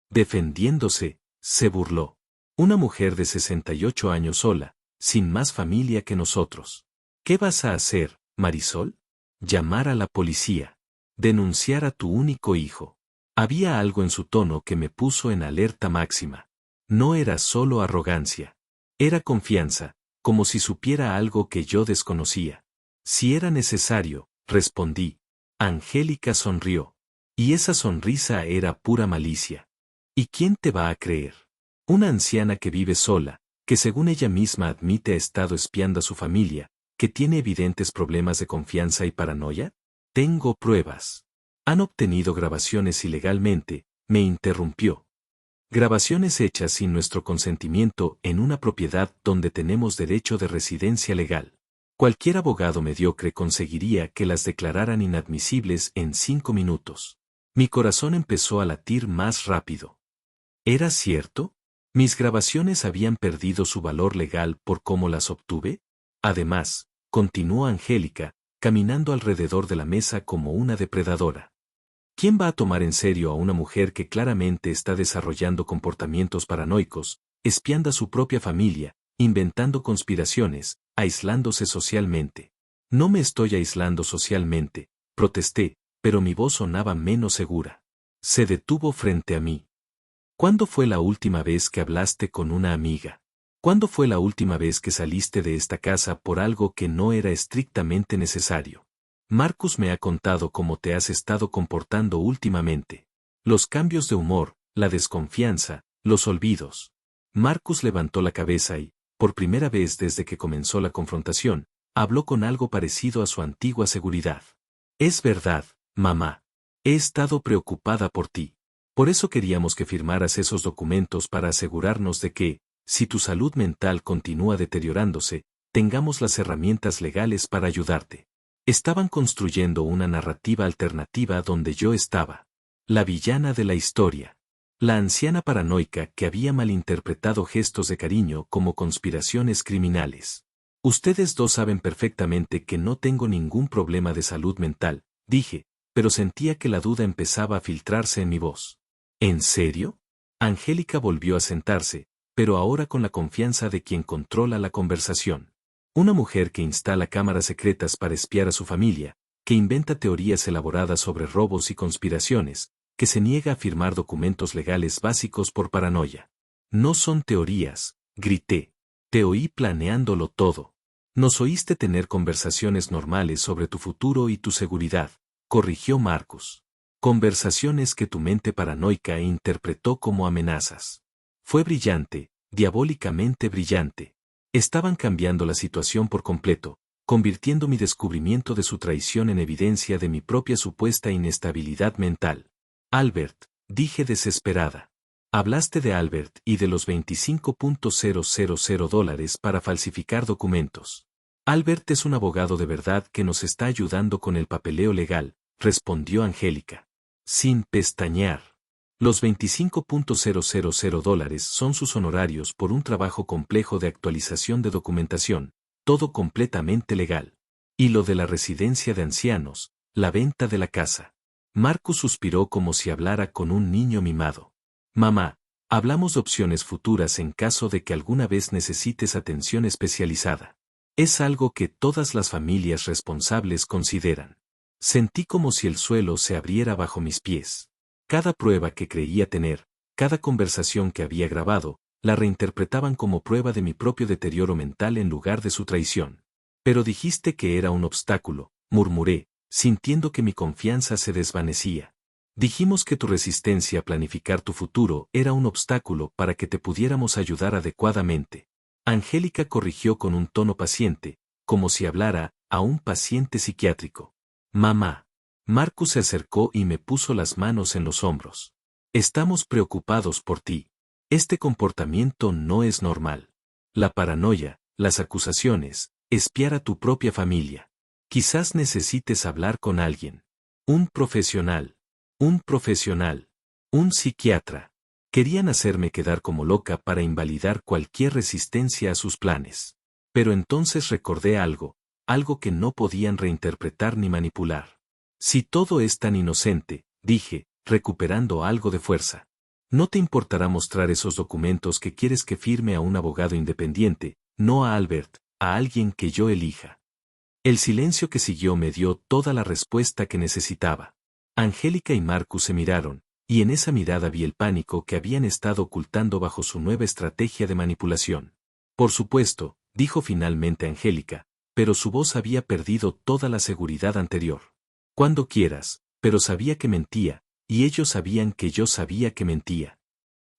Defendiéndose, se burló. Una mujer de 68 años sola, sin más familia que nosotros. ¿Qué vas a hacer, Marisol? Llamar a la policía. Denunciar a tu único hijo. Había algo en su tono que me puso en alerta máxima. No era solo arrogancia. Era confianza, como si supiera algo que yo desconocía. Si era necesario, respondí. Angélica sonrió. Y esa sonrisa era pura malicia. ¿Y quién te va a creer? Una anciana que vive sola, que según ella misma admite ha estado espiando a su familia, que tiene evidentes problemas de confianza y paranoia. Tengo pruebas. Han obtenido grabaciones ilegalmente, me interrumpió. Grabaciones hechas sin nuestro consentimiento en una propiedad donde tenemos derecho de residencia legal. Cualquier abogado mediocre conseguiría que las declararan inadmisibles en 5 minutos. Mi corazón empezó a latir más rápido. ¿Era cierto? ¿Mis grabaciones habían perdido su valor legal por cómo las obtuve? Además, continuó Angélica, caminando alrededor de la mesa como una depredadora. ¿Quién va a tomar en serio a una mujer que claramente está desarrollando comportamientos paranoicos, espiando a su propia familia, inventando conspiraciones, aislándose socialmente? No me estoy aislando socialmente, protesté, pero mi voz sonaba menos segura. Se detuvo frente a mí. ¿Cuándo fue la última vez que hablaste con una amiga? ¿Cuándo fue la última vez que saliste de esta casa por algo que no era estrictamente necesario? Marcus me ha contado cómo te has estado comportando últimamente. Los cambios de humor, la desconfianza, los olvidos. Marcus levantó la cabeza y, por primera vez desde que comenzó la confrontación, habló con algo parecido a su antigua seguridad. Es verdad, mamá. He estado preocupada por ti. Por eso queríamos que firmaras esos documentos para asegurarnos de que, si tu salud mental continúa deteriorándose, tengamos las herramientas legales para ayudarte. Estaban construyendo una narrativa alternativa donde yo estaba. La villana de la historia. La anciana paranoica que había malinterpretado gestos de cariño como conspiraciones criminales. Ustedes dos saben perfectamente que no tengo ningún problema de salud mental, dije, pero sentía que la duda empezaba a filtrarse en mi voz. ¿En serio? Angélica volvió a sentarse, pero ahora con la confianza de quien controla la conversación. Una mujer que instala cámaras secretas para espiar a su familia, que inventa teorías elaboradas sobre robos y conspiraciones, que se niega a firmar documentos legales básicos por paranoia. No son teorías, grité. Te oí planeándolo todo. Nos oíste tener conversaciones normales sobre tu futuro y tu seguridad, corrigió Marcus. Conversaciones que tu mente paranoica interpretó como amenazas. Fue brillante, diabólicamente brillante. Estaban cambiando la situación por completo, convirtiendo mi descubrimiento de su traición en evidencia de mi propia supuesta inestabilidad mental. Albert, dije desesperada. Hablaste de Albert y de los $25,000 para falsificar documentos. Albert es un abogado de verdad que nos está ayudando con el papeleo legal, respondió Angélica. Sin pestañear. Los $25,000 son sus honorarios por un trabajo complejo de actualización de documentación, todo completamente legal. Y lo de la residencia de ancianos, la venta de la casa. Marcus suspiró como si hablara con un niño mimado. Mamá, hablamos de opciones futuras en caso de que alguna vez necesites atención especializada. Es algo que todas las familias responsables consideran. Sentí como si el suelo se abriera bajo mis pies. Cada prueba que creía tener, cada conversación que había grabado, la reinterpretaban como prueba de mi propio deterioro mental en lugar de su traición. Pero dijiste que era un obstáculo, murmuré, sintiendo que mi confianza se desvanecía. Dijimos que tu resistencia a planificar tu futuro era un obstáculo para que te pudiéramos ayudar adecuadamente. Angélica corrigió con un tono paciente, como si hablara a un paciente psiquiátrico. Mamá. Marcus se acercó y me puso las manos en los hombros. Estamos preocupados por ti. Este comportamiento no es normal. La paranoia, las acusaciones, espiar a tu propia familia. Quizás necesites hablar con alguien. Un profesional. Un profesional. Un psiquiatra. Querían hacerme quedar como loca para invalidar cualquier resistencia a sus planes. Pero entonces recordé algo que no podían reinterpretar ni manipular. Si todo es tan inocente, dije, recuperando algo de fuerza. No te importará mostrar esos documentos que quieres que firme a un abogado independiente, no a Albert, a alguien que yo elija. El silencio que siguió me dio toda la respuesta que necesitaba. Angélica y Marcus se miraron, y en esa mirada vi el pánico que habían estado ocultando bajo su nueva estrategia de manipulación. Por supuesto, dijo finalmente Angélica, pero su voz había perdido toda la seguridad anterior. Cuando quieras, pero sabía que mentía, y ellos sabían que yo sabía que mentía.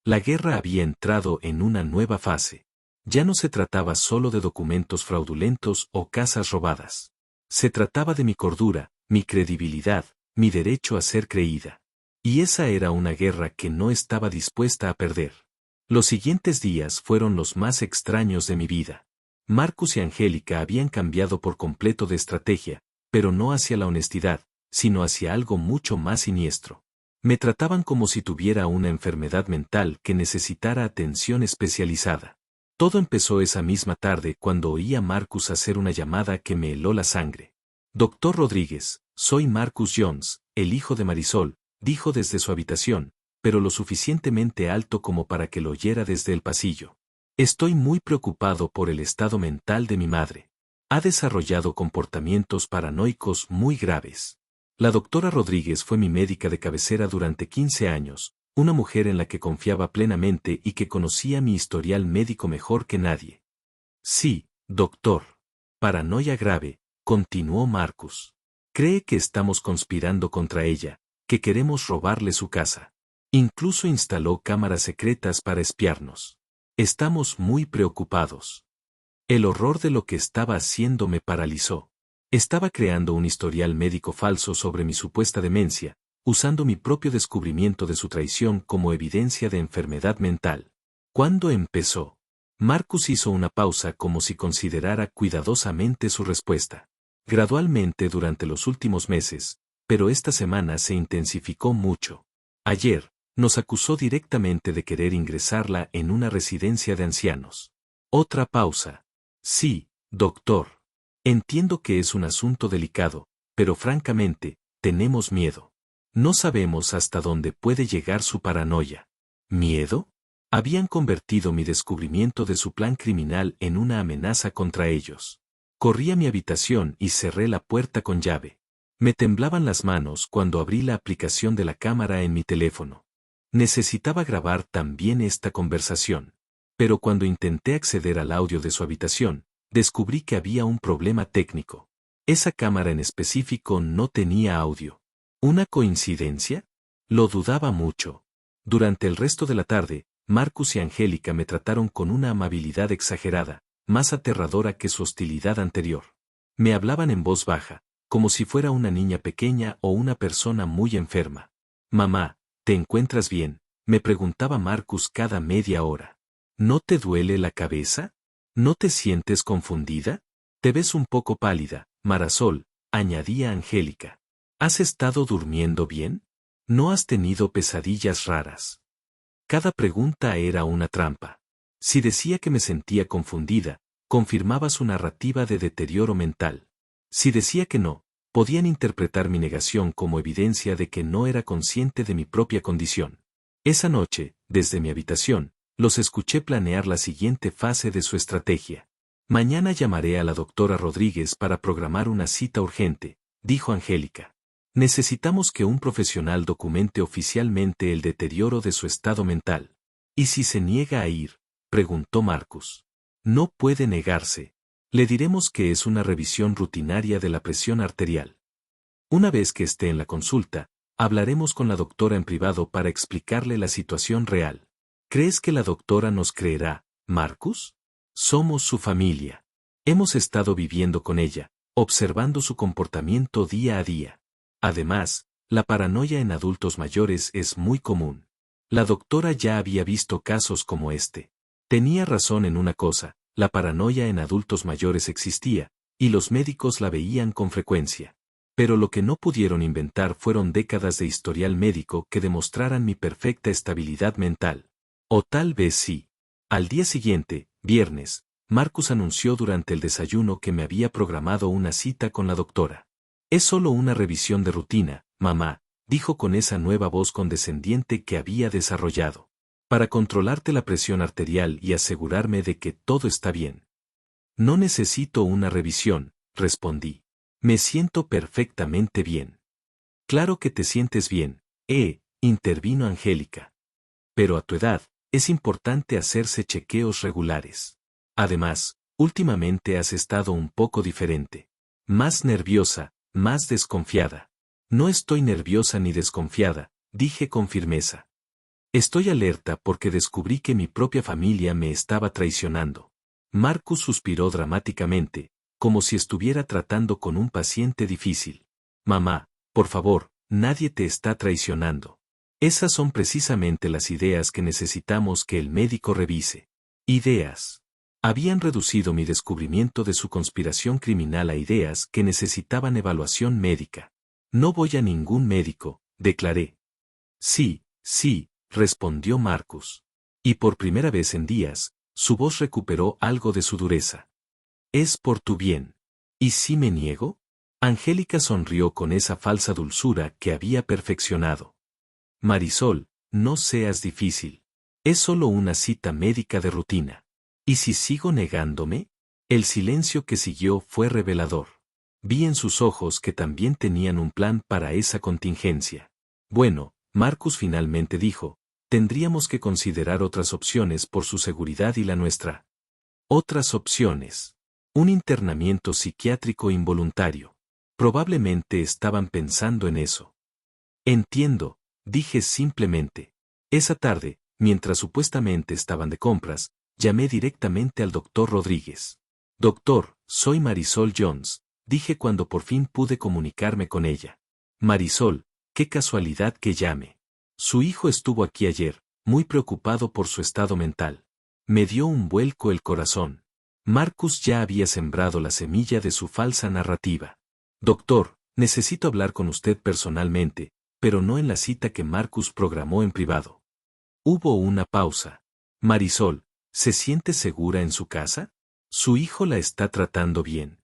La guerra había entrado en una nueva fase. Ya no se trataba solo de documentos fraudulentos o casas robadas. Se trataba de mi cordura, mi credibilidad, mi derecho a ser creída. Y esa era una guerra que no estaba dispuesta a perder. Los siguientes días fueron los más extraños de mi vida. Marcus y Angélica habían cambiado por completo de estrategia, pero no hacia la honestidad, sino hacia algo mucho más siniestro. Me trataban como si tuviera una enfermedad mental que necesitara atención especializada. Todo empezó esa misma tarde cuando oí a Marcus hacer una llamada que me heló la sangre. Doctor Rodríguez, soy Marcus Jones, el hijo de Marisol, dijo desde su habitación, pero lo suficientemente alto como para que lo oyera desde el pasillo. Estoy muy preocupado por el estado mental de mi madre. Ha desarrollado comportamientos paranoicos muy graves. La doctora Rodríguez fue mi médica de cabecera durante 15 años, una mujer en la que confiaba plenamente y que conocía mi historial médico mejor que nadie. Sí, doctor. Paranoia grave, continuó Marcus. Cree que estamos conspirando contra ella, que queremos robarle su casa. Incluso instaló cámaras secretas para espiarnos. Estamos muy preocupados. El horror de lo que estaba haciendo me paralizó. Estaba creando un historial médico falso sobre mi supuesta demencia, usando mi propio descubrimiento de su traición como evidencia de enfermedad mental. ¿Cuándo empezó? Marcus hizo una pausa como si considerara cuidadosamente su respuesta. Gradualmente durante los últimos meses, pero esta semana se intensificó mucho. Ayer, nos acusó directamente de querer ingresarla en una residencia de ancianos. Otra pausa. Sí, doctor. Entiendo que es un asunto delicado, pero francamente, tenemos miedo. No sabemos hasta dónde puede llegar su paranoia. ¿Miedo? Habían convertido mi descubrimiento de su plan criminal en una amenaza contra ellos. Corrí a mi habitación y cerré la puerta con llave. Me temblaban las manos cuando abrí la aplicación de la cámara en mi teléfono. Necesitaba grabar también esta conversación. Pero cuando intenté acceder al audio de su habitación, descubrí que había un problema técnico. Esa cámara en específico no tenía audio. ¿Una coincidencia? Lo dudaba mucho. Durante el resto de la tarde, Marcus y Angélica me trataron con una amabilidad exagerada, más aterradora que su hostilidad anterior. Me hablaban en voz baja, como si fuera una niña pequeña o una persona muy enferma. Mamá, ¿te encuentras bien?, me preguntaba Marcus cada media hora. ¿No te duele la cabeza? ¿No te sientes confundida? Te ves un poco pálida, Marisol, añadía Angélica. ¿Has estado durmiendo bien? ¿No has tenido pesadillas raras? Cada pregunta era una trampa. Si decía que me sentía confundida, confirmaba su narrativa de deterioro mental. Si decía que no, podían interpretar mi negación como evidencia de que no era consciente de mi propia condición. Esa noche, desde mi habitación, los escuché planear la siguiente fase de su estrategia. Mañana llamaré a la doctora Rodríguez para programar una cita urgente, dijo Angélica. Necesitamos que un profesional documente oficialmente el deterioro de su estado mental. ¿Y si se niega a ir?, preguntó Marcus. No puede negarse. Le diremos que es una revisión rutinaria de la presión arterial. Una vez que esté en la consulta, hablaremos con la doctora en privado para explicarle la situación real. ¿Crees que la doctora nos creerá, Marcus? Somos su familia. Hemos estado viviendo con ella, observando su comportamiento día a día. Además, la paranoia en adultos mayores es muy común. La doctora ya había visto casos como este. Tenía razón en una cosa, la paranoia en adultos mayores existía, y los médicos la veían con frecuencia. Pero lo que no pudieron inventar fueron décadas de historial médico que demostraran mi perfecta estabilidad mental. O tal vez sí. Al día siguiente, viernes, Marcus anunció durante el desayuno que me había programado una cita con la doctora. Es solo una revisión de rutina, mamá, dijo con esa nueva voz condescendiente que había desarrollado. Para controlarte la presión arterial y asegurarme de que todo está bien. No necesito una revisión, respondí. Me siento perfectamente bien. Claro que te sientes bien, intervino Angélica. Pero a tu edad, es importante hacerse chequeos regulares. Además, últimamente has estado un poco diferente. Más nerviosa, más desconfiada. No estoy nerviosa ni desconfiada, dije con firmeza. Estoy alerta porque descubrí que mi propia familia me estaba traicionando. Marcus suspiró dramáticamente, como si estuviera tratando con un paciente difícil. Mamá, por favor, nadie te está traicionando. Esas son precisamente las ideas que necesitamos que el médico revise. Ideas. Habían reducido mi descubrimiento de su conspiración criminal a ideas que necesitaban evaluación médica. No voy a ningún médico, declaré. Sí, respondió Marcus. Y por primera vez en días, su voz recuperó algo de su dureza. Es por tu bien. ¿Y si me niego? Angélica sonrió con esa falsa dulzura que había perfeccionado. Marisol, no seas difícil. Es solo una cita médica de rutina. ¿Y si sigo negándome? El silencio que siguió fue revelador. Vi en sus ojos que también tenían un plan para esa contingencia. Bueno, Marcus finalmente dijo, tendríamos que considerar otras opciones por su seguridad y la nuestra. Otras opciones. Un internamiento psiquiátrico involuntario. Probablemente estaban pensando en eso. Entiendo, dije simplemente. Esa tarde, mientras supuestamente estaban de compras, llamé directamente al doctor Rodríguez. Doctor, soy Marisol Jones, dije cuando por fin pude comunicarme con ella. Marisol, qué casualidad que llame. Su hijo estuvo aquí ayer, muy preocupado por su estado mental. Me dio un vuelco el corazón. Marcus ya había sembrado la semilla de su falsa narrativa. Doctor, necesito hablar con usted personalmente, pero no en la cita que Marcus programó en privado. Hubo una pausa. Marisol, ¿se siente segura en su casa? ¿Su hijo la está tratando bien?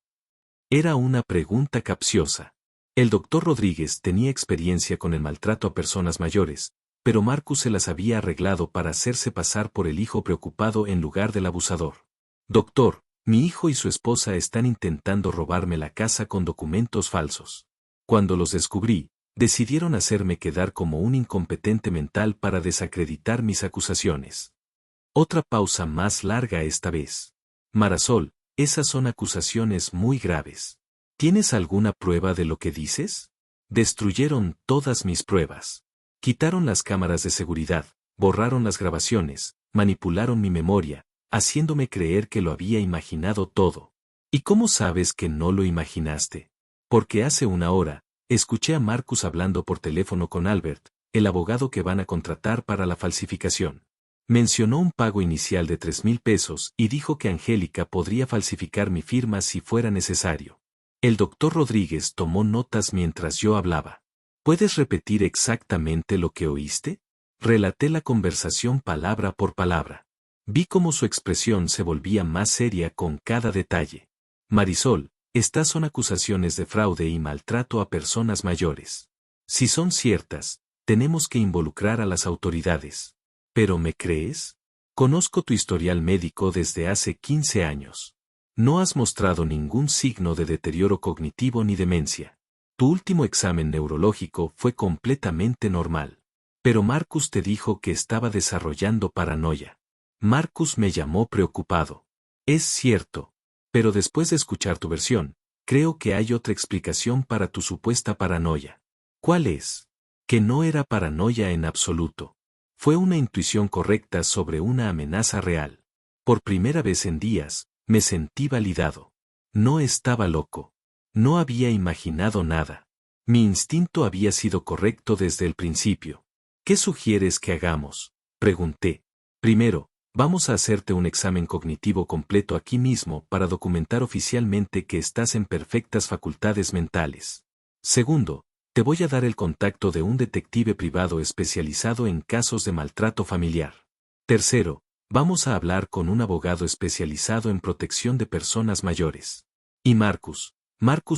Era una pregunta capciosa. El doctor Rodríguez tenía experiencia con el maltrato a personas mayores, pero Marcus se las había arreglado para hacerse pasar por el hijo preocupado en lugar del abusador. Doctor, mi hijo y su esposa están intentando robarme la casa con documentos falsos. Cuando los descubrí, decidieron hacerme quedar como un incompetente mental para desacreditar mis acusaciones. Otra pausa más larga esta vez. Marisol, esas son acusaciones muy graves. ¿Tienes alguna prueba de lo que dices? Destruyeron todas mis pruebas. Quitaron las cámaras de seguridad, borraron las grabaciones, manipularon mi memoria, haciéndome creer que lo había imaginado todo. ¿Y cómo sabes que no lo imaginaste? Porque hace una hora, escuché a Marcus hablando por teléfono con Albert, el abogado que van a contratar para la falsificación. Mencionó un pago inicial de 3,000 pesos y dijo que Angélica podría falsificar mi firma si fuera necesario. El doctor Rodríguez tomó notas mientras yo hablaba. ¿Puedes repetir exactamente lo que oíste? Relaté la conversación palabra por palabra. Vi cómo su expresión se volvía más seria con cada detalle. Marisol, estas son acusaciones de fraude y maltrato a personas mayores. Si son ciertas, tenemos que involucrar a las autoridades. ¿Pero me crees? Conozco tu historial médico desde hace 15 años. No has mostrado ningún signo de deterioro cognitivo ni demencia. Tu último examen neurológico fue completamente normal. Pero Marcus te dijo que estaba desarrollando paranoia. Marcus me llamó preocupado. Es cierto. Pero después de escuchar tu versión, creo que hay otra explicación para tu supuesta paranoia. ¿Cuál es? Que no era paranoia en absoluto. Fue una intuición correcta sobre una amenaza real. Por primera vez en días, me sentí validado. No estaba loco. No había imaginado nada. Mi instinto había sido correcto desde el principio. ¿Qué sugieres que hagamos? Pregunté. Primero, vamos a hacerte un examen cognitivo completo aquí mismo para documentar oficialmente que estás en perfectas facultades mentales. Segundo, te voy a dar el contacto de un detective privado especializado en casos de maltrato familiar. Tercero, vamos a hablar con un abogado especializado en protección de personas mayores. Y Marcus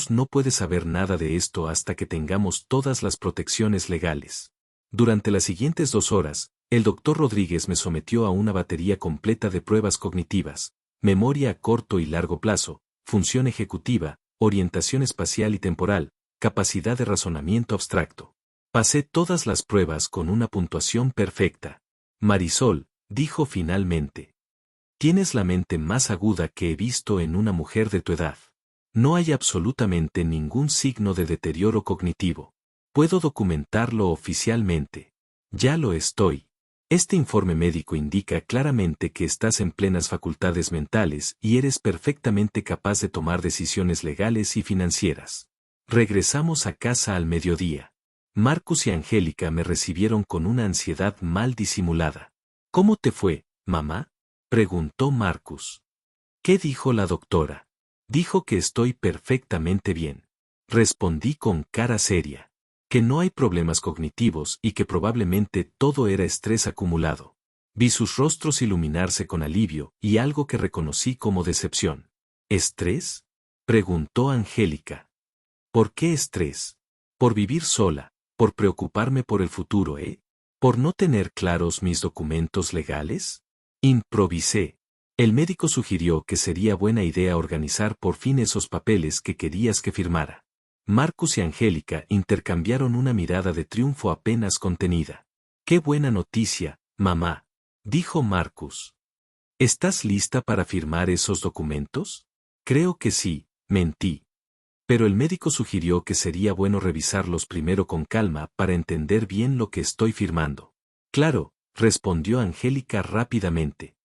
no puede saber nada de esto hasta que tengamos todas las protecciones legales. Durante las siguientes 2 horas, el Dr. Rodríguez me sometió a una batería completa de pruebas cognitivas, memoria a corto y largo plazo, función ejecutiva, orientación espacial y temporal, capacidad de razonamiento abstracto. Pasé todas las pruebas con una puntuación perfecta. Marisol, dijo finalmente. Tienes la mente más aguda que he visto en una mujer de tu edad. No hay absolutamente ningún signo de deterioro cognitivo. Puedo documentarlo oficialmente. Ya lo estoy. Este informe médico indica claramente que estás en plenas facultades mentales y eres perfectamente capaz de tomar decisiones legales y financieras. Regresamos a casa al mediodía. Marcus y Angélica me recibieron con una ansiedad mal disimulada. ¿Cómo te fue, mamá? Preguntó Marcus. ¿Qué dijo la doctora? Dijo que estoy perfectamente bien. Respondí con cara seria. Que no hay problemas cognitivos y que probablemente todo era estrés acumulado. Vi sus rostros iluminarse con alivio y algo que reconocí como decepción. ¿Estrés? Preguntó Angélica. ¿Por qué estrés? Por vivir sola, por preocuparme por el futuro, ¿eh? ¿Por no tener claros mis documentos legales? Improvisé. El médico sugirió que sería buena idea organizar por fin esos papeles que querías que firmara. Marcus y Angélica intercambiaron una mirada de triunfo apenas contenida. ¡Qué buena noticia, mamá!, dijo Marcus. ¿Estás lista para firmar esos documentos? Creo que sí, mentí. Pero el médico sugirió que sería bueno revisarlos primero con calma para entender bien lo que estoy firmando. Claro, respondió Angélica rápidamente.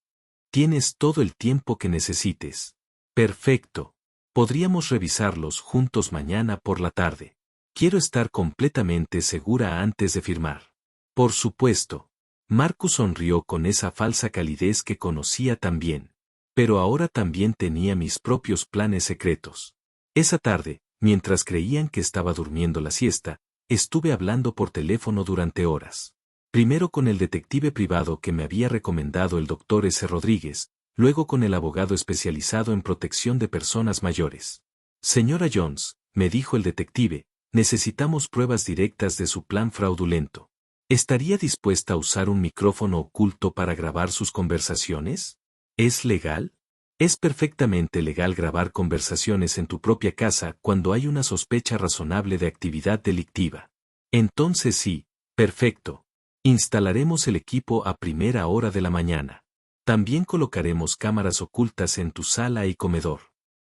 Tienes todo el tiempo que necesites. Perfecto. Podríamos revisarlos juntos mañana por la tarde. Quiero estar completamente segura antes de firmar. Por supuesto. Marcus sonrió con esa falsa calidez que conocía tan bien. Pero ahora también tenía mis propios planes secretos. Esa tarde, mientras creían que estaba durmiendo la siesta, estuve hablando por teléfono durante horas. Primero con el detective privado que me había recomendado el Dr. S. Rodríguez, luego con el abogado especializado en protección de personas mayores. Señora Jones, me dijo el detective, necesitamos pruebas directas de su plan fraudulento. ¿Estaría dispuesta a usar un micrófono oculto para grabar sus conversaciones? ¿Es legal? Es perfectamente legal grabar conversaciones en tu propia casa cuando hay una sospecha razonable de actividad delictiva. Entonces sí, perfecto. Instalaremos el equipo a primera hora de la mañana. También colocaremos cámaras ocultas en tu sala y comedor.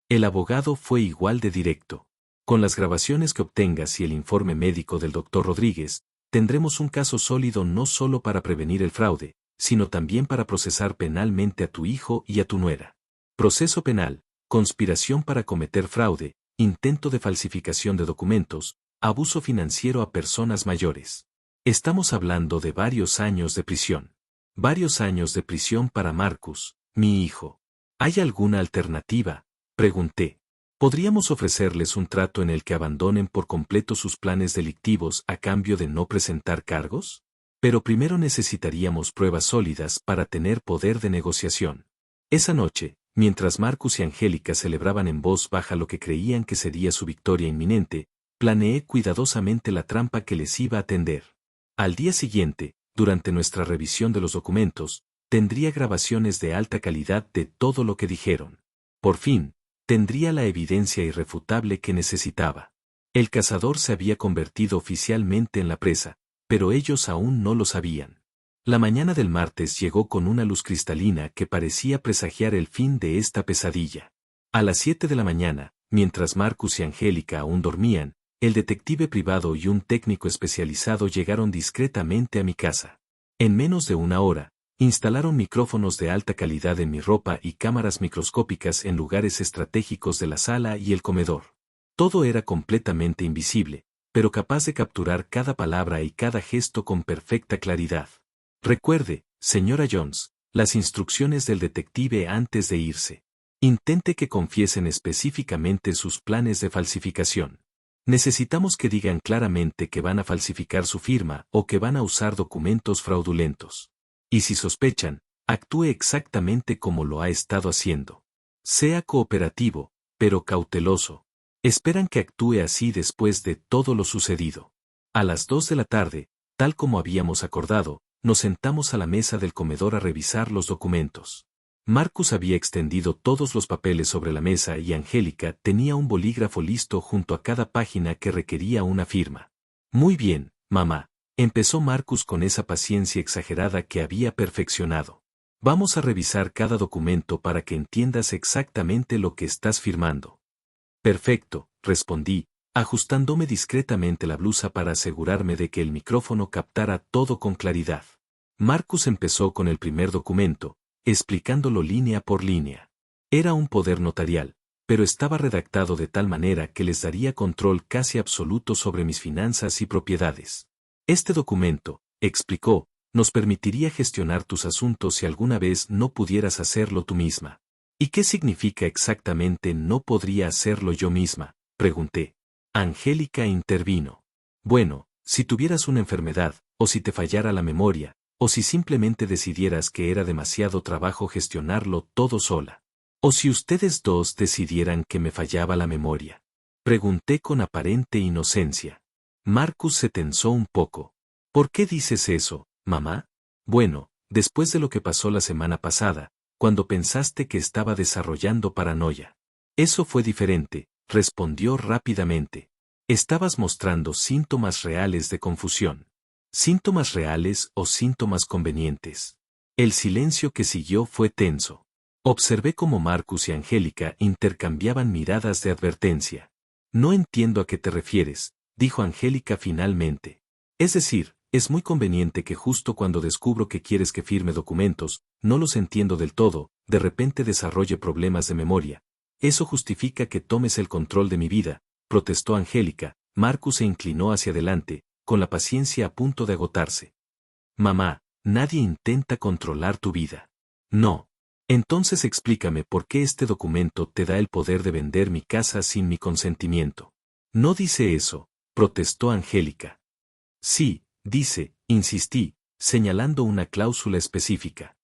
El abogado fue igual de directo. Con las grabaciones que obtengas y el informe médico del Dr. Rodríguez, tendremos un caso sólido no solo para prevenir el fraude, sino también para procesar penalmente a tu hijo y a tu nuera. Proceso penal, conspiración para cometer fraude, intento de falsificación de documentos, abuso financiero a personas mayores. Estamos hablando de varios años de prisión. Varios años de prisión para Marcus, mi hijo. ¿Hay alguna alternativa? Pregunté. Podríamos ofrecerles un trato en el que abandonen por completo sus planes delictivos a cambio de no presentar cargos. Pero primero necesitaríamos pruebas sólidas para tener poder de negociación. Esa noche, mientras Marcus y Angélica celebraban en voz baja lo que creían que sería su victoria inminente, planeé cuidadosamente la trampa que les iba a tender. Al día siguiente, durante nuestra revisión de los documentos, tendría grabaciones de alta calidad de todo lo que dijeron. Por fin, tendría la evidencia irrefutable que necesitaba. El cazador se había convertido oficialmente en la presa, pero ellos aún no lo sabían. La mañana del martes llegó con una luz cristalina que parecía presagiar el fin de esta pesadilla. A las 7 de la mañana, mientras Marcus y Angélica aún dormían, el detective privado y un técnico especializado llegaron discretamente a mi casa. En menos de una hora, instalaron micrófonos de alta calidad en mi ropa y cámaras microscópicas en lugares estratégicos de la sala y el comedor. Todo era completamente invisible, pero capaz de capturar cada palabra y cada gesto con perfecta claridad. Recuerde, señora Jones, las instrucciones del detective antes de irse. Intente que confiesen específicamente sus planes de falsificación. Necesitamos que digan claramente que van a falsificar su firma o que van a usar documentos fraudulentos. Y si sospechan, actúe exactamente como lo ha estado haciendo. Sea cooperativo, pero cauteloso. Esperan que actúe así después de todo lo sucedido. A las 2 de la tarde, tal como habíamos acordado, nos sentamos a la mesa del comedor a revisar los documentos. Marcus había extendido todos los papeles sobre la mesa y Angélica tenía un bolígrafo listo junto a cada página que requería una firma. Muy bien, mamá, empezó Marcus con esa paciencia exagerada que había perfeccionado. Vamos a revisar cada documento para que entiendas exactamente lo que estás firmando. Perfecto, respondí, ajustándome discretamente la blusa para asegurarme de que el micrófono captara todo con claridad. Marcus empezó con el primer documento, explicándolo línea por línea. Era un poder notarial, pero estaba redactado de tal manera que les daría control casi absoluto sobre mis finanzas y propiedades. Este documento, explicó, nos permitiría gestionar tus asuntos si alguna vez no pudieras hacerlo tú misma. ¿Y qué significa exactamente no podría hacerlo yo misma?, pregunté. Angélica intervino. Bueno, si tuvieras una enfermedad, o si te fallara la memoria, o si simplemente decidieras que era demasiado trabajo gestionarlo todo sola. O si ustedes dos decidieran que me fallaba la memoria. Pregunté con aparente inocencia. Marcus se tensó un poco. ¿Por qué dices eso, mamá? Bueno, después de lo que pasó la semana pasada, cuando pensaste que estaba desarrollando paranoia. Eso fue diferente, respondió rápidamente. Estabas mostrando síntomas reales de confusión. ¿Síntomas reales o síntomas convenientes? El silencio que siguió fue tenso. Observé cómo Marcus y Angélica intercambiaban miradas de advertencia. No entiendo a qué te refieres, dijo Angélica finalmente. Es decir, es muy conveniente que justo cuando descubro que quieres que firme documentos, no los entiendo del todo, de repente desarrolle problemas de memoria. Eso justifica que tomes el control de mi vida, protestó Angélica. Marcus se inclinó hacia adelante, con la paciencia a punto de agotarse. Mamá, nadie intenta controlar tu vida. No. Entonces explícame por qué este documento te da el poder de vender mi casa sin mi consentimiento. No dice eso, protestó Angélica. Sí, dice, insistí, señalando una cláusula específica.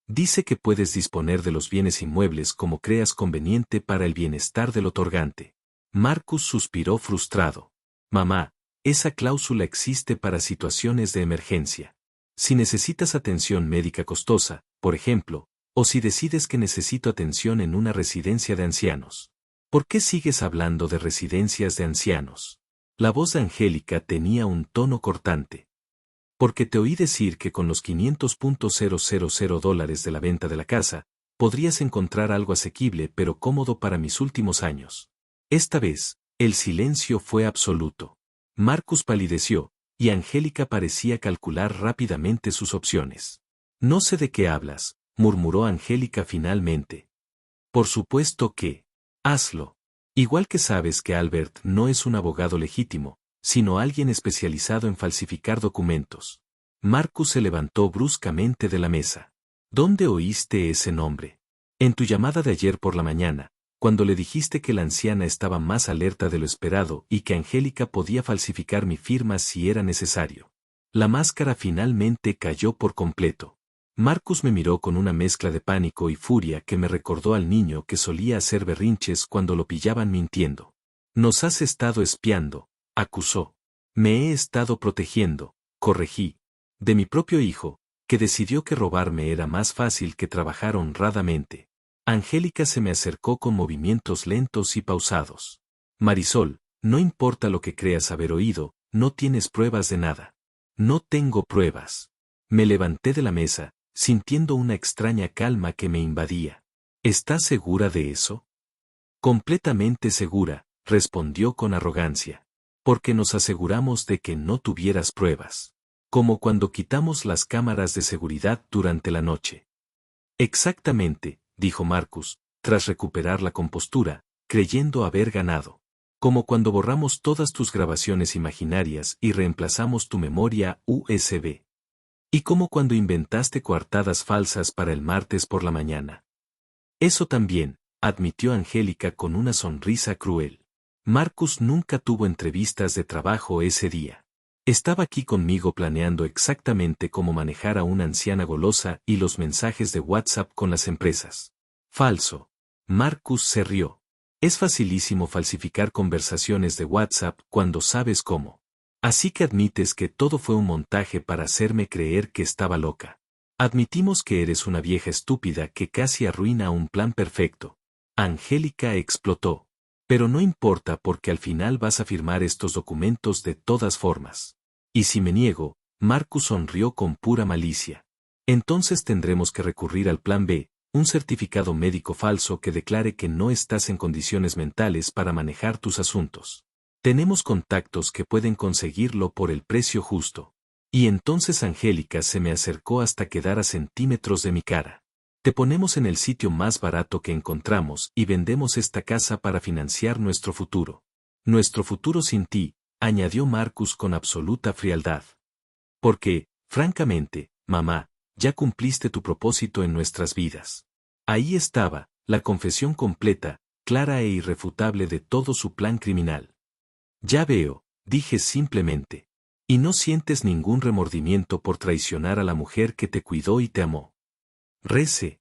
Dice que puedes disponer de los bienes inmuebles como creas conveniente para el bienestar del otorgante. Marcus suspiró frustrado. Mamá, esa cláusula existe para situaciones de emergencia. Si necesitas atención médica costosa, por ejemplo, o si decides que necesito atención en una residencia de ancianos. ¿Por qué sigues hablando de residencias de ancianos? La voz de Angélica tenía un tono cortante. Porque te oí decir que con los $500,000 de la venta de la casa, podrías encontrar algo asequible pero cómodo para mis últimos años. Esta vez, el silencio fue absoluto. Marcus palideció, y Angélica parecía calcular rápidamente sus opciones. No sé de qué hablas, murmuró Angélica finalmente. Por supuesto que. Hazlo. Igual que sabes que Albert no es un abogado legítimo, sino alguien especializado en falsificar documentos. Marcus se levantó bruscamente de la mesa. ¿Dónde oíste ese nombre? En tu llamada de ayer por la mañana, cuando le dijiste que la anciana estaba más alerta de lo esperado y que Angélica podía falsificar mi firma si era necesario. La máscara finalmente cayó por completo. Marcus me miró con una mezcla de pánico y furia que me recordó al niño que solía hacer berrinches cuando lo pillaban mintiendo. Nos has estado espiando, acusó. Me he estado protegiendo, corregí. De mi propio hijo, que decidió que robarme era más fácil que trabajar honradamente. Angélica se me acercó con movimientos lentos y pausados. Marisol, no importa lo que creas haber oído, no tienes pruebas de nada. No tengo pruebas. Me levanté de la mesa, sintiendo una extraña calma que me invadía. ¿Estás segura de eso? Completamente segura, respondió con arrogancia. Porque nos aseguramos de que no tuvieras pruebas. Como cuando quitamos las cámaras de seguridad durante la noche. Exactamente, dijo Marcus, tras recuperar la compostura, creyendo haber ganado. Como cuando borramos todas tus grabaciones imaginarias y reemplazamos tu memoria USB. Y como cuando inventaste coartadas falsas para el martes por la mañana. Eso también, admitió Angélica con una sonrisa cruel. Marcus nunca tuvo entrevistas de trabajo ese día. Estaba aquí conmigo planeando exactamente cómo manejar a una anciana golosa y los mensajes de WhatsApp con las empresas. Falso. Marcus se rió. Es facilísimo falsificar conversaciones de WhatsApp cuando sabes cómo. Así que admites que todo fue un montaje para hacerme creer que estaba loca. Admitimos que eres una vieja estúpida que casi arruina un plan perfecto. Angélica explotó. Pero no importa porque al final vas a firmar estos documentos de todas formas. Y si me niego, Marcus sonrió con pura malicia. Entonces tendremos que recurrir al plan B, un certificado médico falso que declare que no estás en condiciones mentales para manejar tus asuntos. Tenemos contactos que pueden conseguirlo por el precio justo. Y entonces Angélica se me acercó hasta quedar a centímetros de mi cara. Te ponemos en el sitio más barato que encontramos y vendemos esta casa para financiar nuestro futuro. Nuestro futuro sin ti, añadió Marcus con absoluta frialdad. Porque, francamente, mamá, ya cumpliste tu propósito en nuestras vidas. Ahí estaba, la confesión completa, clara e irrefutable de todo su plan criminal. Ya veo, dije simplemente. Y no sientes ningún remordimiento por traicionar a la mujer que te cuidó y te amó. Rece.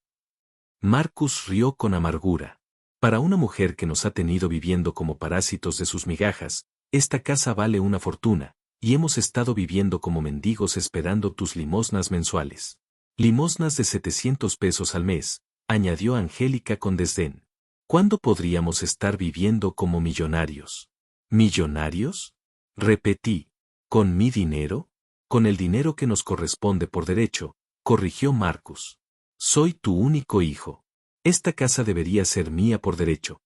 Marcus rió con amargura. Para una mujer que nos ha tenido viviendo como parásitos de sus migajas, esta casa vale una fortuna, y hemos estado viviendo como mendigos esperando tus limosnas mensuales. Limosnas de 700 pesos al mes, añadió Angélica con desdén. ¿Cuándo podríamos estar viviendo como millonarios? ¿Millonarios? Repetí. ¿Con mi dinero? Con el dinero que nos corresponde por derecho, corrigió Marcus. Soy tu único hijo. Esta casa debería ser mía por derecho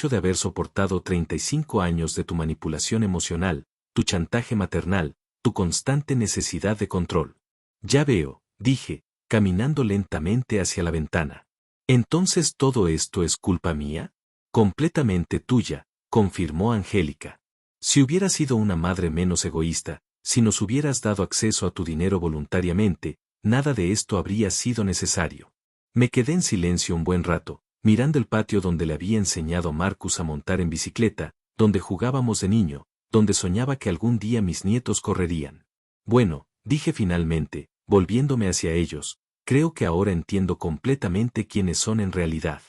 de haber soportado 35 años de tu manipulación emocional, tu chantaje maternal, tu constante necesidad de control. Ya veo, dije, caminando lentamente hacia la ventana. ¿Entonces todo esto es culpa mía? Completamente tuya, confirmó Angélica. Si hubieras sido una madre menos egoísta, si nos hubieras dado acceso a tu dinero voluntariamente, nada de esto habría sido necesario. Me quedé en silencio un buen rato, mirando el patio donde le había enseñado a Marcus a montar en bicicleta, donde jugábamos de niño, donde soñaba que algún día mis nietos correrían. Bueno, dije finalmente, volviéndome hacia ellos, creo que ahora entiendo completamente quiénes son en realidad.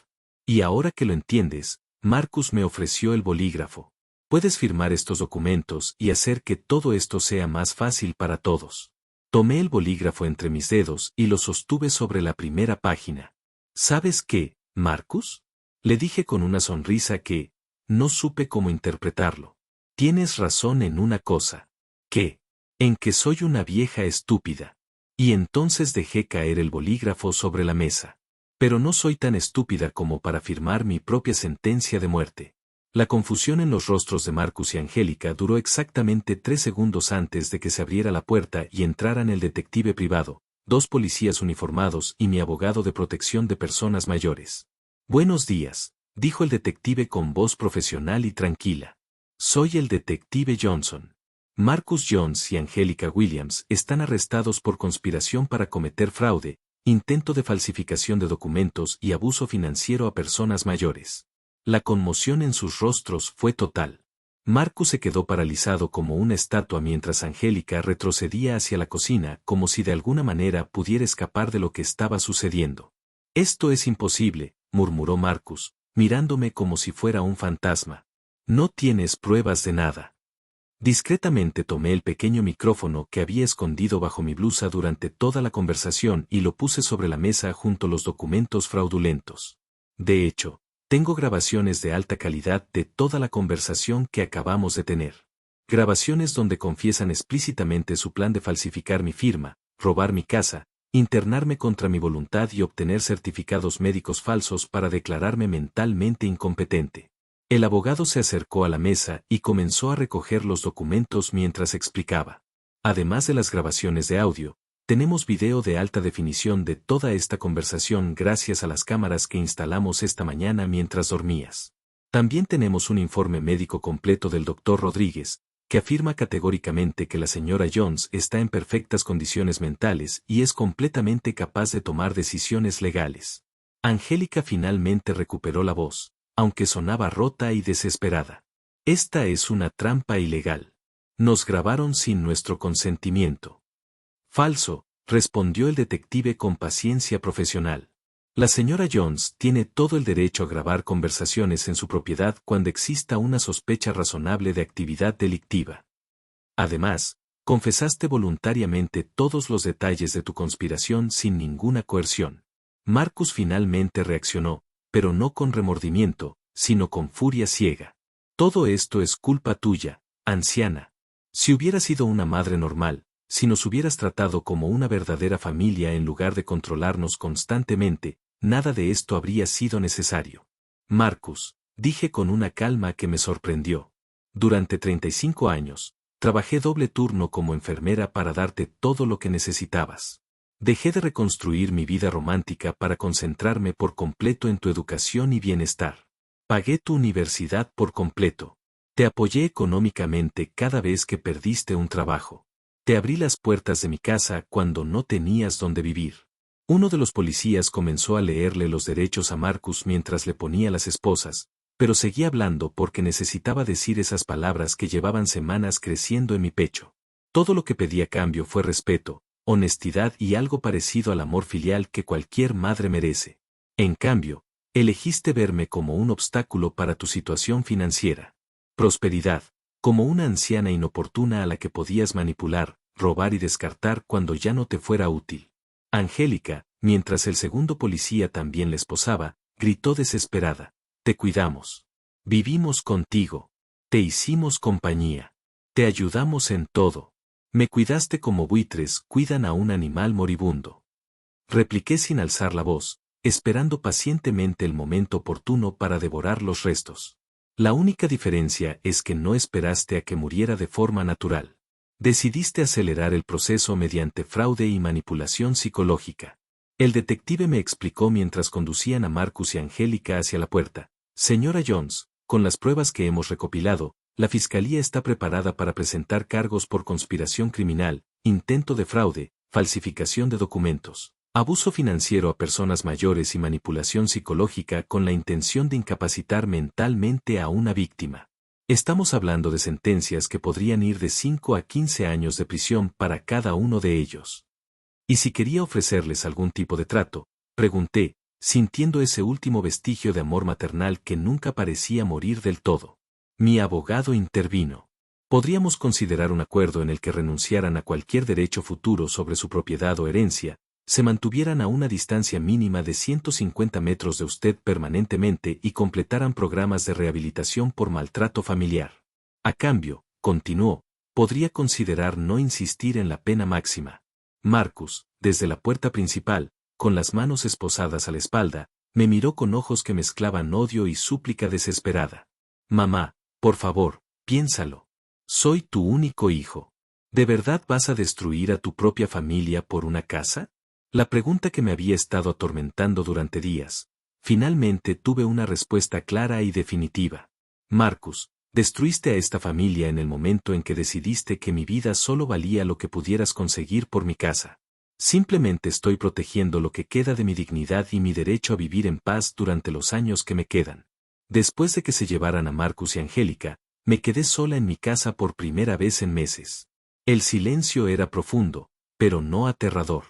Y ahora que lo entiendes, Marcus me ofreció el bolígrafo. Puedes firmar estos documentos y hacer que todo esto sea más fácil para todos. Tomé el bolígrafo entre mis dedos y lo sostuve sobre la primera página. ¿Sabes qué, Marcus? Le dije con una sonrisa que no supe cómo interpretarlo. Tienes razón en una cosa. ¿Qué? En que soy una vieja estúpida. Y entonces dejé caer el bolígrafo sobre la mesa. Pero no soy tan estúpida como para firmar mi propia sentencia de muerte. La confusión en los rostros de Marcus y Angélica duró exactamente 3 segundos antes de que se abriera la puerta y entraran el detective privado, 2 policías uniformados y mi abogado de protección de personas mayores. Buenos días, dijo el detective con voz profesional y tranquila. Soy el detective Johnson. Marcus Jones y Angélica Williams están arrestados por conspiración para cometer fraude, intento de falsificación de documentos y abuso financiero a personas mayores. La conmoción en sus rostros fue total. Marcus se quedó paralizado como una estatua mientras Angélica retrocedía hacia la cocina como si de alguna manera pudiera escapar de lo que estaba sucediendo. «Esto es imposible», murmuró Marcus, mirándome como si fuera un fantasma. «No tienes pruebas de nada». Discretamente tomé el pequeño micrófono que había escondido bajo mi blusa durante toda la conversación y lo puse sobre la mesa junto a los documentos fraudulentos. De hecho, tengo grabaciones de alta calidad de toda la conversación que acabamos de tener. Grabaciones donde confiesan explícitamente su plan de falsificar mi firma, robar mi casa, internarme contra mi voluntad y obtener certificados médicos falsos para declararme mentalmente incompetente. El abogado se acercó a la mesa y comenzó a recoger los documentos mientras explicaba. Además de las grabaciones de audio, tenemos video de alta definición de toda esta conversación gracias a las cámaras que instalamos esta mañana mientras dormías. También tenemos un informe médico completo del Dr. Rodríguez, que afirma categóricamente que la señora Jones está en perfectas condiciones mentales y es completamente capaz de tomar decisiones legales. Angélica finalmente recuperó la voz, aunque sonaba rota y desesperada. Esta es una trampa ilegal. Nos grabaron sin nuestro consentimiento. Falso, respondió el detective con paciencia profesional. La señora Jones tiene todo el derecho a grabar conversaciones en su propiedad cuando exista una sospecha razonable de actividad delictiva. Además, confesaste voluntariamente todos los detalles de tu conspiración sin ninguna coerción. Marcus finalmente reaccionó, pero no con remordimiento, sino con furia ciega. Todo esto es culpa tuya, anciana. Si hubieras sido una madre normal, si nos hubieras tratado como una verdadera familia en lugar de controlarnos constantemente, nada de esto habría sido necesario. Marcus, dije con una calma que me sorprendió. Durante 35 años, trabajé doble turno como enfermera para darte todo lo que necesitabas. Dejé de reconstruir mi vida romántica para concentrarme por completo en tu educación y bienestar. Pagué tu universidad por completo. Te apoyé económicamente cada vez que perdiste un trabajo. Te abrí las puertas de mi casa cuando no tenías dónde vivir. Uno de los policías comenzó a leerle los derechos a Marcus mientras le ponía las esposas, pero seguía hablando porque necesitaba decir esas palabras que llevaban semanas creciendo en mi pecho. Todo lo que pedí a cambio fue respeto, honestidad y algo parecido al amor filial que cualquier madre merece. En cambio, elegiste verme como un obstáculo para tu situación financiera. Prosperidad, como una anciana inoportuna a la que podías manipular, robar y descartar cuando ya no te fuera útil. Angélica, mientras el segundo policía también la esposaba, gritó desesperada. Te cuidamos. Vivimos contigo. Te hicimos compañía. Te ayudamos en todo. Me cuidaste como buitres cuidan a un animal moribundo. Repliqué sin alzar la voz, esperando pacientemente el momento oportuno para devorar los restos. La única diferencia es que no esperaste a que muriera de forma natural. Decidiste acelerar el proceso mediante fraude y manipulación psicológica. El detective me explicó mientras conducían a Marcus y Angélica hacia la puerta. Señora Jones, con las pruebas que hemos recopilado, la Fiscalía está preparada para presentar cargos por conspiración criminal, intento de fraude, falsificación de documentos, abuso financiero a personas mayores y manipulación psicológica con la intención de incapacitar mentalmente a una víctima. Estamos hablando de sentencias que podrían ir de 5 a 15 años de prisión para cada uno de ellos. ¿Y si quería ofrecerles algún tipo de trato?, pregunté, sintiendo ese último vestigio de amor maternal que nunca parecía morir del todo. Mi abogado intervino. Podríamos considerar un acuerdo en el que renunciaran a cualquier derecho futuro sobre su propiedad o herencia, se mantuvieran a una distancia mínima de 150 metros de usted permanentemente y completaran programas de rehabilitación por maltrato familiar. A cambio, continuó, podría considerar no insistir en la pena máxima. Marcus, desde la puerta principal, con las manos esposadas a la espalda, me miró con ojos que mezclaban odio y súplica desesperada. Mamá, por favor, piénsalo. Soy tu único hijo. ¿De verdad vas a destruir a tu propia familia por una casa? La pregunta que me había estado atormentando durante días. Finalmente tuve una respuesta clara y definitiva. Marcus, destruiste a esta familia en el momento en que decidiste que mi vida solo valía lo que pudieras conseguir por mi casa. Simplemente estoy protegiendo lo que queda de mi dignidad y mi derecho a vivir en paz durante los años que me quedan. Después de que se llevaran a Marcus y Angélica, me quedé sola en mi casa por primera vez en meses. El silencio era profundo, pero no aterrador.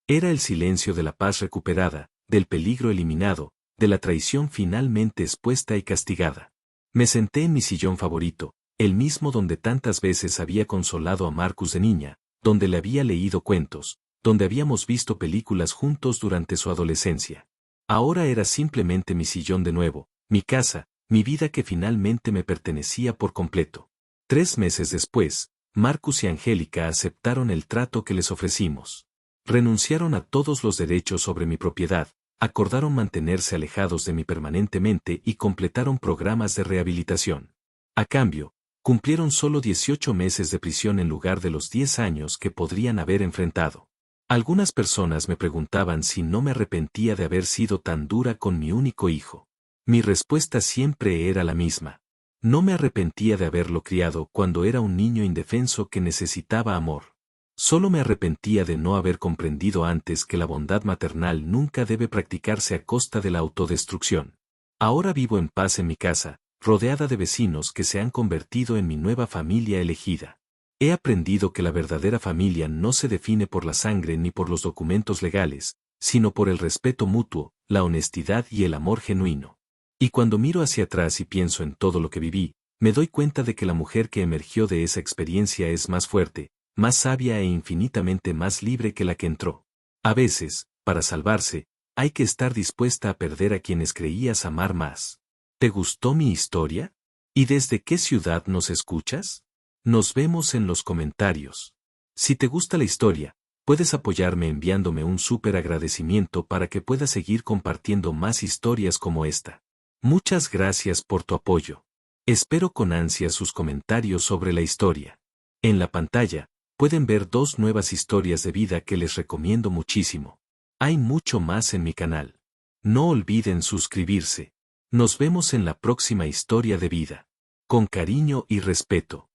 Era el silencio de la paz recuperada, del peligro eliminado, de la traición finalmente expuesta y castigada. Me senté en mi sillón favorito, el mismo donde tantas veces había consolado a Marcus de niña, donde le había leído cuentos, donde habíamos visto películas juntos durante su adolescencia. Ahora era simplemente mi sillón de nuevo, mi casa, mi vida que finalmente me pertenecía por completo. 3 meses después, Marcus y Angélica aceptaron el trato que les ofrecimos. Renunciaron a todos los derechos sobre mi propiedad, acordaron mantenerse alejados de mí permanentemente y completaron programas de rehabilitación. A cambio, cumplieron solo 18 meses de prisión en lugar de los 10 años que podrían haber enfrentado. Algunas personas me preguntaban si no me arrepentía de haber sido tan dura con mi único hijo. Mi respuesta siempre era la misma. No me arrepentía de haberlo criado cuando era un niño indefenso que necesitaba amor. Solo me arrepentía de no haber comprendido antes que la bondad maternal nunca debe practicarse a costa de la autodestrucción. Ahora vivo en paz en mi casa, rodeada de vecinos que se han convertido en mi nueva familia elegida. He aprendido que la verdadera familia no se define por la sangre ni por los documentos legales, sino por el respeto mutuo, la honestidad y el amor genuino. Y cuando miro hacia atrás y pienso en todo lo que viví, me doy cuenta de que la mujer que emergió de esa experiencia es más fuerte, más sabia e infinitamente más libre que la que entró. A veces, para salvarse, hay que estar dispuesta a perder a quienes creías amar más. ¿Te gustó mi historia? ¿Y desde qué ciudad nos escuchas? Nos vemos en los comentarios. Si te gusta la historia, puedes apoyarme enviándome un súper agradecimiento para que pueda seguir compartiendo más historias como esta. Muchas gracias por tu apoyo. Espero con ansia sus comentarios sobre la historia. En la pantalla, pueden ver 2 nuevas historias de vida que les recomiendo muchísimo. Hay mucho más en mi canal. No olviden suscribirse. Nos vemos en la próxima historia de vida. Con cariño y respeto.